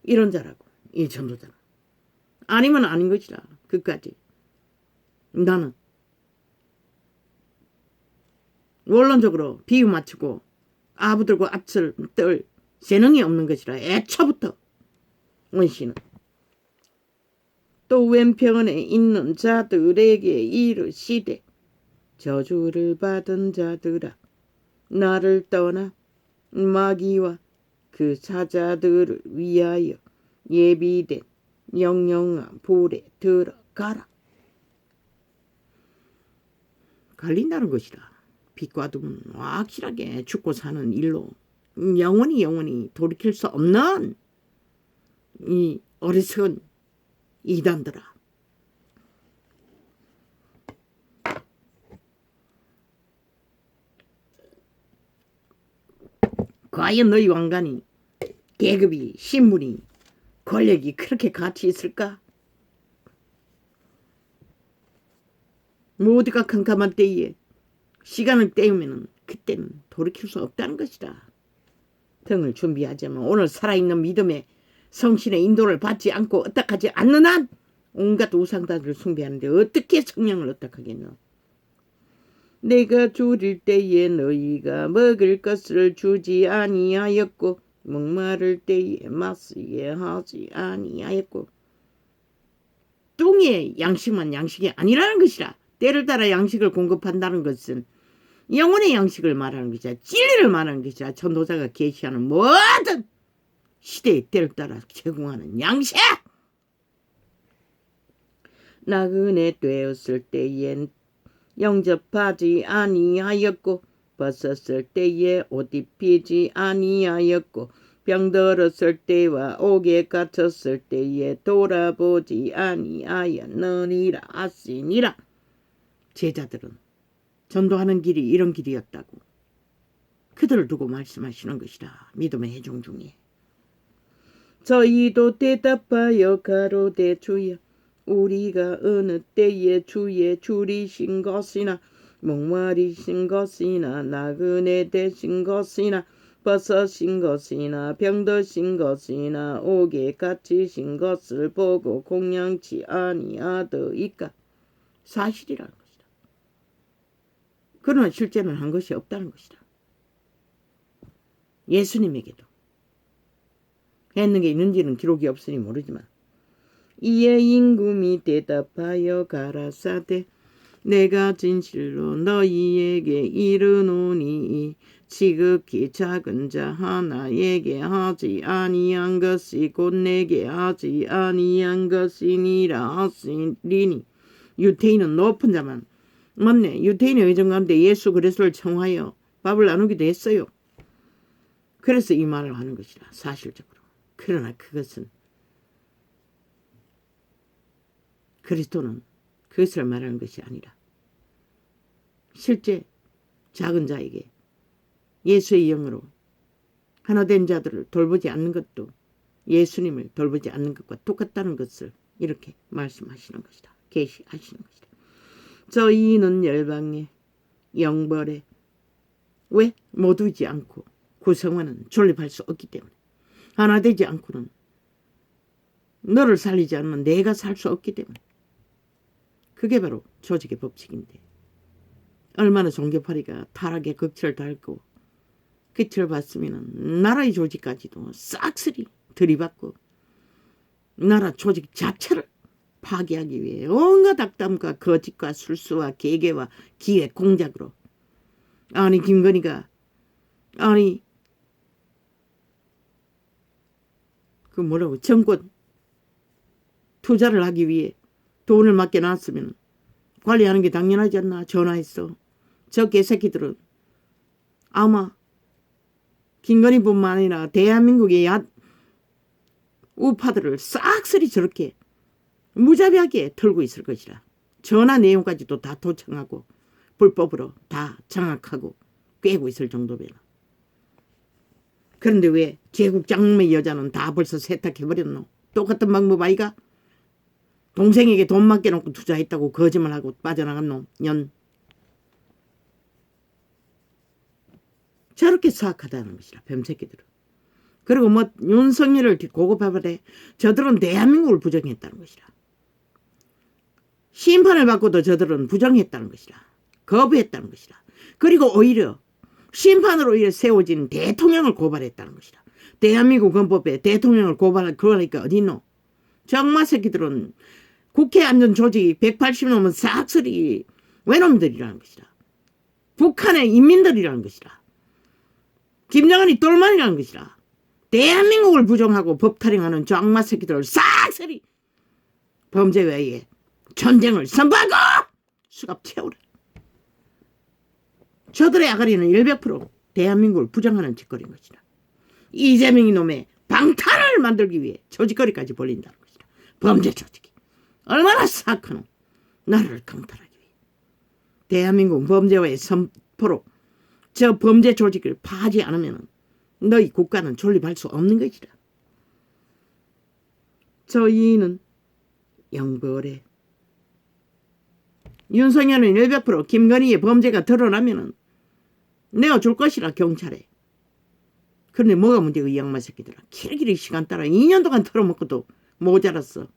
이런 자라고. 이 전도자는. 아니면 아닌 것이라. 끝까지. 나는 원론적으로 비유 맞추고 아부들고 앞설 떨 재능이 없는 것이라. 애초부터 원씨는. 또 왼편에 있는 자들에게 이르시되 저주를 받은 자들아 나를 떠나 마귀와 그 사자들을 위하여 예비된 영영한 불에 들어가라. 갈린다는 것이라. 빛과 어둠은 확실하게 죽고 사는 일로 영원히 돌이킬 수 없는 이 어리석은 이단들아. 과연 너희 왕관이 계급이 신분이 권력이 그렇게 가치 있을까? 모두가 캄캄한 때에 시간을 때우면 그때는 돌이킬 수 없다는 것이다. 등을 준비하자면 오늘 살아있는 믿음의 성신의 인도를 받지 않고 어떡하지 않는 한 온갖 우상단을 숭배하는데 어떻게 성령을 어떡하겠노. 내가 줄일 때에 너희가 먹을 것을 주지 아니하였고 목마를 때에 마시게 하지 아니하였고. 뚱의 양식만 양식이 아니라는 것이라. 때를 따라 양식을 공급한다는 것은 영혼의 양식을 말하는 것이야. 진리를 말하는 것이야. 전도자가 계시하는 모든 시대의 때를 따라 제공하는 양식. 나그네 되었을 때엔 영접하지 아니하였고 벗었을 때에 옷 입히지 아니하였고 병들었을 때와 옥에 갇혔을 때에 돌아보지 아니하였느니라 하시니라. 제자들은 전도하는 길이 이런 길이었다고 그들을 두고 말씀하시는 것이라. 믿음의 회중 중에 저희도 대답하여 가로되 주여 우리가 어느 때에 주의 줄이신 것이나 목마르신 것이나 나그네 되신 것이나 벗으신 것이나 병드신 것이나 옥에 갇히신 것을 보고 공양치 아니하더이까. 사실이라는 것이다. 그러나 실제는 한 것이 없다는 것이다. 예수님에게도 했는 게 있는지는 기록이 없으니 모르지만 이에 임금이 대답하여 가라사대 내가 진실로 너희에게 이르노니 지극히 작은 자 하나에게 하지 아니한 것이 곧 내게 하지 아니한 것이니라 하시리니 유태인은 높은 자만 맞네. 유태인의 의정 가운데 예수 그리스도를 청하여 밥을 나누기도 했어요. 그래서 이 말을 하는 것이라 사실적으로. 그러나 그것은 그리스도는 그것을 말하는 것이 아니라 실제 작은 자에게 예수의 영으로 하나된 자들을 돌보지 않는 것도 예수님을 돌보지 않는 것과 똑같다는 것을 이렇게 말씀하시는 것이다. 계시하시는 것이다. 저희는 열방에 영벌에 왜 모두지 않고 구성원은 존립할 수 없기 때문에 하나 되지 않고는 너를 살리지 않으면 내가 살 수 없기 때문에 그게 바로 조직의 법칙인데 얼마나 종교파리가 타락의 극치를 달고 끝을 봤으면 나라의 조직까지도 싹쓸이 들이받고 나라 조직 자체를 파괴하기 위해 온갖 악담과 거짓과 술수와 계계와 기획 공작으로 아니 김건희가 아니 그 뭐라고 정권 투자를 하기 위해 돈을 맡겨놨으면 관리하는 게 당연하지 않나. 전화했어. 저 개새끼들은 아마 김건희뿐만 아니라 대한민국의 우파들을 싹쓸이 저렇게 무자비하게 털고 있을 것이라. 전화 내용까지도 다 도청하고 불법으로 다 장악하고 꿰고 있을 정도면. 그런데 왜 제국 장로의 여자는 다 벌써 세탁해버렸노? 똑같은 방법 아이가? 동생에게 돈 맡겨놓고 투자했다고 거짓말하고 빠져나간 놈. 년. 저렇게 사악하다는 것이라 뱀새끼들은. 그리고 뭐 윤석열을 고급해버려 저들은 대한민국을 부정했다는 것이라. 심판을 받고도 저들은 부정했다는 것이라. 거부했다는 것이라. 그리고 오히려 심판으로 오히려 세워진 대통령을 고발했다는 것이라. 대한민국 헌법에 대통령을 고발하니까 어디 있노? 정마 새끼들은 국회 안전조직이 180 넘은 싹쓸이 외놈들이라는 것이라. 북한의 인민들이라는 것이라. 김정은이 똘만이라는 것이라. 대한민국을 부정하고 법탈행하는 정마 새끼들을 싹쓸이 범죄에 의해 전쟁을 선포하고 수갑 채우라. 저들의 아가리는 100% 대한민국을 부정하는 짓거리인 것이라. 이재명이 놈의 방탄을 만들기 위해 저 짓거리까지 벌린다는 것이라. 범죄 조직이. 얼마나 사악하노. 나라를 강탈하기 위해. 대한민국 범죄와의 선포로 저 범죄 조직을 파하지 않으면 너희 국가는 존립할 수 없는 것이라. 저희는 영벌에 윤석열은 100% 김건희의 범죄가 드러나면은 내어줄 것이라 경찰에. 그런데 뭐가 문제고 이 양마 새끼들아. 길길이 시간 따라 2년 동안 털어먹고도 모자랐어.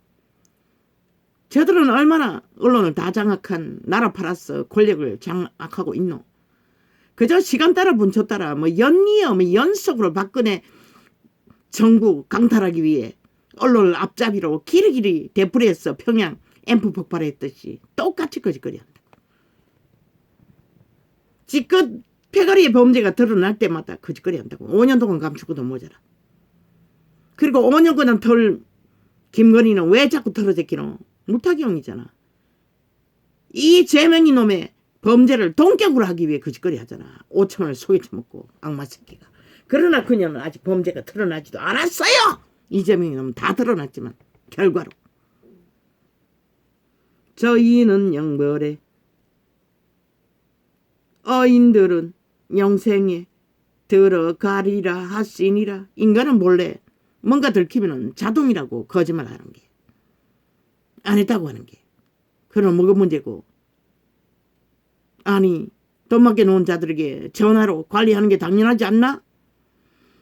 저들은 얼마나 언론을 다 장악한 나라 팔았어. 권력을 장악하고 있노. 그저 시간 따라 분초 따라 뭐 연이어 뭐 연속으로 박근혜 정부 강탈하기 위해 언론을 앞잡이로 길이길이 되풀이해서 평양 앰프 폭발했듯이 똑같이 거짓거리 한다고. 지껏 패거리의 범죄가 드러날 때마다 거짓거리 한다고. 5년 동안 감추고도 모자라. 그리고 5년 동안 털 김건희는 왜 자꾸 털어제끼노? 물타기용이잖아. 이 제명이 놈의 범죄를 동격으로 하기 위해 거짓거리 하잖아. 5천원을 속에 처먹고 악마 새끼가. 그러나 그녀는 아직 범죄가 드러나지도 않았어요. 이재명이 놈은 다 드러났지만 결과로. 저희는 영벌에 어인들은 영생에 들어가리라 하시니라. 인간은 몰래 뭔가 들키면 자동이라고 거짓말하는 게. 안 했다고 하는 게. 그럼 뭐가 문제고. 아니 돈 맡겨놓은 자들에게 전화로 관리하는 게 당연하지 않나?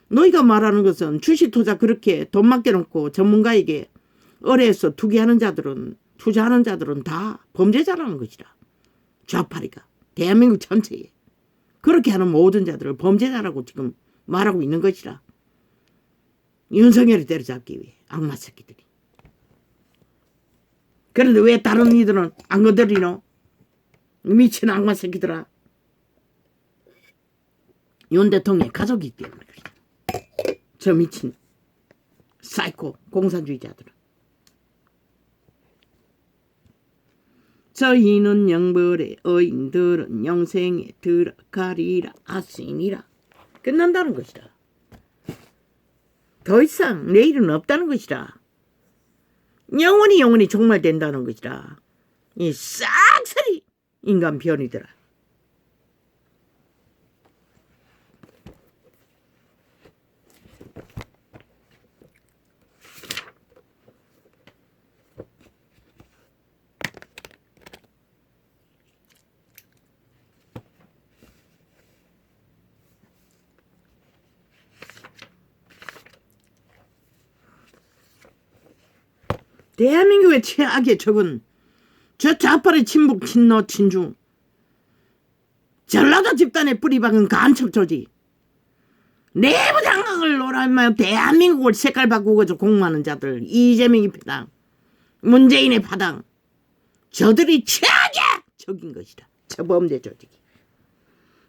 너희가 말하는 것은 주식 투자 그렇게 돈 맡겨놓고 전문가에게 의뢰해서 투자하는 자들은 다 범죄자라는 것이라. 좌파리가 대한민국 전체에 그렇게 하는 모든 자들을 범죄자라고 지금 말하고 있는 것이라. 윤석열을 때려잡기 위해 악마 새끼들이. 그런데 왜 다른 이들은 안 건드리노? 미친 악마 새끼들아. 윤 대통령의 가족이기 때문에 그래. 저 미친 사이코 공산주의자들은. 저희는 영벌의 어인들은 영생에 들어가리라 하시니라. 끝난다는 것이다. 더 이상 내일은 없다는 것이다. 영원히 종말된다는 것이다. 이 싹쓸이 인간 변이더라. 대한민국의 최악의 적은 저 좌파의 친북 친노 친중 전라도 집단의 뿌리박은 간첩조직 내부 장악을 노라며 대한민국을 색깔 바꾸고자 공모하는 자들 이재명이 패당 문재인의 파당 저들이 최악의 적인 것이다. 저 범죄 조직이.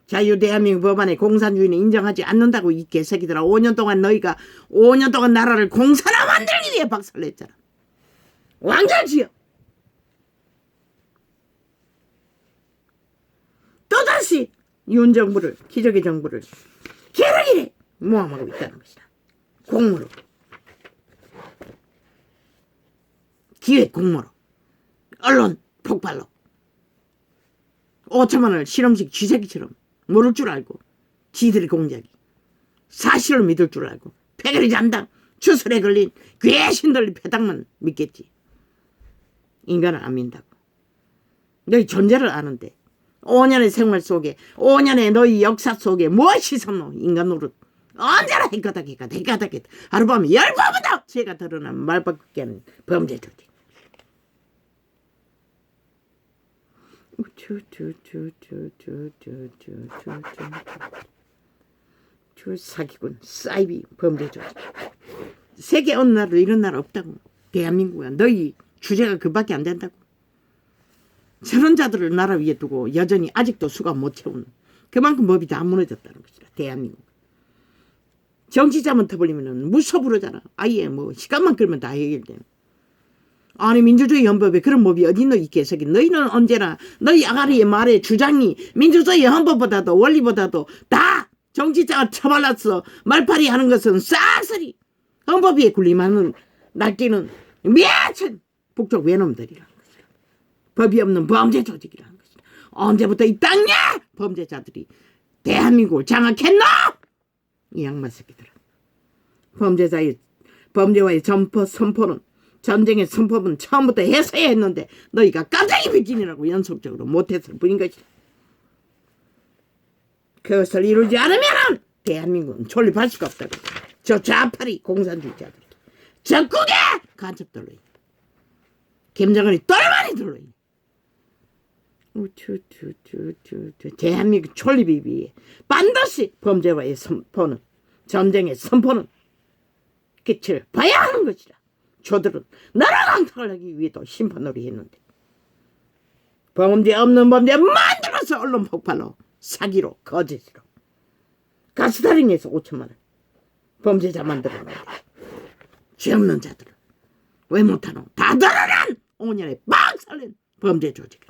자유 대한민국 법안에 공산주의는 인정하지 않는다고 이 개새끼들아. 5년 동안 너희가 5년 동안 나라를 공산화 만들기 위해 박살냈잖아. 왕자지요. 또다시 윤 정부를 기적의 정부를 계속이래 모함하고 있다는 것이다. 공모로 기획 공모로 언론 폭발로 5천만 원을 실험식 쥐새끼처럼 모를 줄 알고 지들의 공작이 사실을 믿을 줄 알고 패거리 잔당 추설에 걸린 괴신들 패당만 믿겠지. 인간을 안 믿는다고. 너희 존재를 아는데 5년의 생활 속에 5년의 너희 역사 속에 무엇이 있었노. 인간 노릇 언제나 해가닥 하룻밤에 10번보다 죄가 드러난 말밖에 하는 범죄 조직. 사기꾼 사이비 범죄 조직. 세계 어느 나라도 이런 나라 없다고. 대한민국은 너희 주제가 그밖에 안 된다고. 저런 자들을 나라 위에 두고 여전히 아직도 수가 못 채우는 그만큼 법이 다 무너졌다는 것이다. 대한민국. 정치자만 터버리면 무소불허잖아. 아예 뭐 시간만 끌면 다 해결되는. 아니 민주주의 헌법에 그런 법이 어딨노 이 개새끼. 너희는 언제나 너희 아가리의 말에 주장이 민주주의 헌법보다도 원리보다도 다 정치자가 처발랐어. 말팔이 하는 것은 싹쓸이 헌법 위에 군림하는 날뛰는 미친 북쪽 외놈들이라는 것이다. 법이 없는 범죄 조직이라는 것이다. 언제부터 이 땅에 범죄자들이 대한민국을 장악했노? 이 양마 새끼들아. 범죄와의 선포는 전쟁의 선포는 처음부터 했어야 했는데 너희가 깜짝이 비kin이라고 연속적으로 못했을 뿐인 것이다. 그것을 이루지 않으면 대한민국은 존립할 수가 없다고. 저 좌파리 공산주의자들 적국의 간첩들로 인해 김정은이 똘마니 들어있네. 대한민국 존립이 위해 반드시 범죄와의 선포는 전쟁의 선포는 끝을 봐야 하는 것이다. 저들은 나라 강탈을 하기 위해도 심판놀이 했는데 범죄 없는 범죄 만들어서 언론 폭발로 사기로 거짓으로 가스달인에서 5천만 원 범죄자 만들었는데 죄 없는 자들은 왜 못하노? 다 드러난 5년에 박살낸 범죄 조직.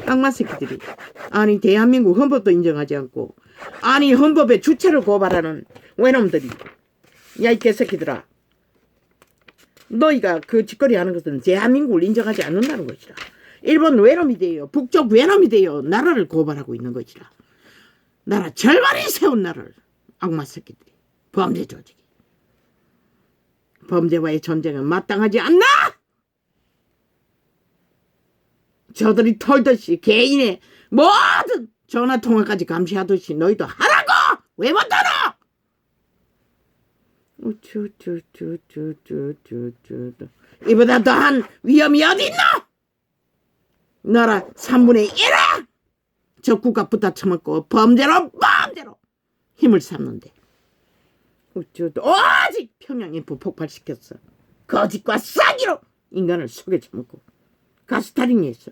악마 새끼들이 아니 대한민국 헌법도 인정하지 않고 아니 헌법의 주체를 고발하는 외놈들이 야 이 개새끼들아 너희가 그 짓거리 하는 것은 대한민국을 인정하지 않는다는 것이라. 일본 외놈이 돼요. 북쪽 외놈이 돼요. 나라를 고발하고 있는 것이라. 나라 절반이 세운 나라를 악마 새끼들이 범죄 조직이 범죄와의 전쟁은 마땅하지 않나? 저들이 털듯이 개인의 모든 전화통화까지 감시하듯이 너희도 하라고! 왜 못하노? 이보다 더한 위험이 어디 있노? 나라 3분의 1을 적국가 붙어쳐먹고 범죄로 힘을 삼는데 오직 평양인프 폭발시켰어. 거짓과 싸기로 인간을 속여쳐먹고 가스타링이 했어.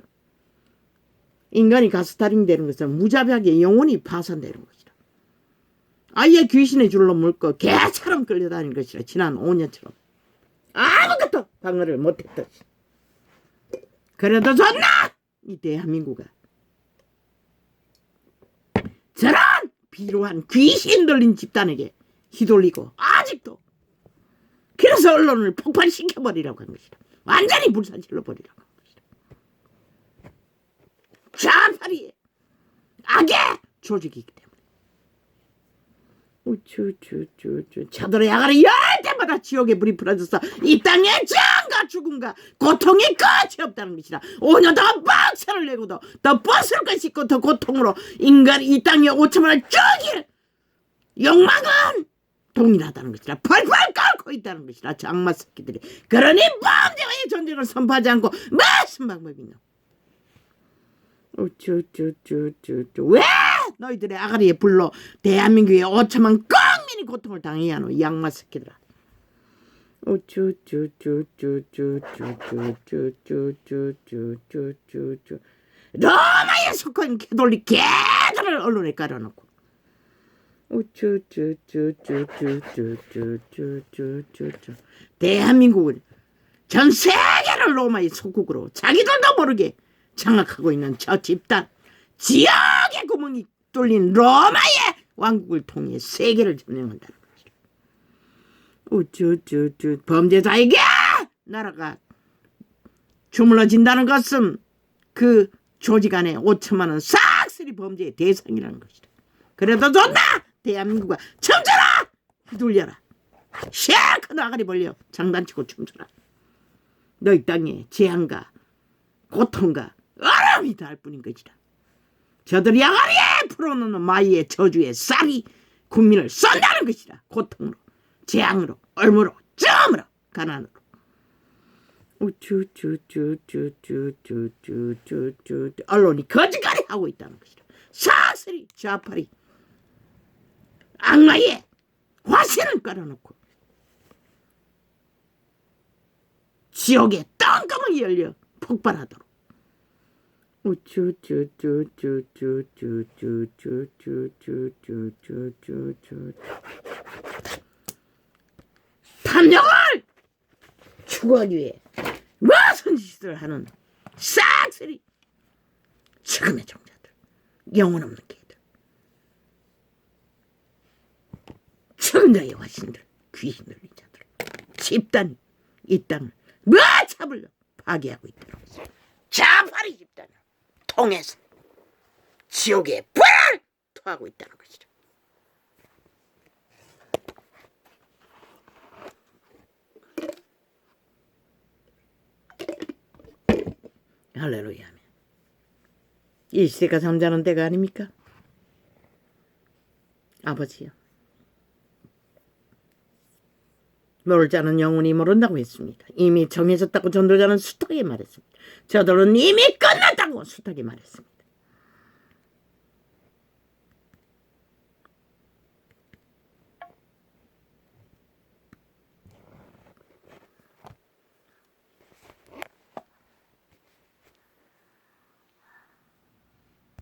인간이 가스타링 되는 것은 무자비하게 영혼이 파산되는 것이다. 아예 귀신의 줄로 물고 개처럼 끌려다니는 것이라. 지난 5년처럼 아무것도 방어를 못했듯이. 그래도 좋나 이 대한민국아. 저런 비루한 귀신 들린 집단에게 휘둘리고 아직도 그래서 언론을 폭발시켜버리라고 한 것이다. 완전히 불사질러버리라고 한 것이다. 좌파리의 악의 조직이기 때문에 차도로 야가를 열 때마다 지옥에 불이 풀어져서 이 땅에 정과 죽음과 고통이 끝이 없다는 것이다. 5년 동안 박살을 내고도 더 벗을 것이 있고 더 고통으로 인간이 이 땅에 5천만을 죽일 욕망은 동일하다는 것이라. 펄펄 끓고 있다는 것이라. 장마 새끼들이. 그러니 범죄와의 전쟁을 선포하지 않고 무슨 방법이 있노? 왜 너희들의 아가리에 불러 대한민국의 5천만 국민이 고통을 당해야 하노? 이 양마 새끼들아. 로마에 속한 개돌리 개들을 언론에 깔아놓고 대한민국은 전 세계를 로마의 속국으로 자기들도 모르게 장악하고 있는 저 집단 지역의 구멍이 뚫린 로마의 왕국을 통해 세계를 점령한다는 것이다. 범죄자에게 나라가 주물러진다는 것은 그 조직 안에 5천만 원 싹쓸이 범죄의 대상이라는 것이다. 그래도 좋나 대한민국아 춤춰라 휘둘려라 쉐크 나가리 벌려 장단치고 춤춰라. 너희 땅에 재앙과 고통과 어려움이 닿을 뿐인 것이다. 저들이 양아리에 풀어놓는 마이의 저주의 쌀이 국민을 쏜다는 것이다. 고통으로 재앙으로 얼무로 점으로 가난으로. 언론이 거짓말이 하고 있다는 것이다. 사슬이 좌파리 악마의 화신을 깔아놓고 지옥의 똥구멍이 열려 폭발하도록. 탐욕을 추구하기 위해 무슨 짓을 하는 싹쓸이 지금의 종자들, 영혼 없는 개들, 천가의 화신들, 귀신 들린 자들, 집단이 이 땅을 무차별로 파괴하고 있다는 것입니다. 자파리 집단을 통해서 지옥의 불을 토하고 있다는 것이죠. 할렐루야. 이 시대가 잠자는 때가 아닙니까? 아버지요. 모를 자는 영원히 모른다고 했습니다. 이미 정해졌다고 전도자는 숱하게 말했습니다. 저들은 이미 끝났다고 숱하게 말했습니다.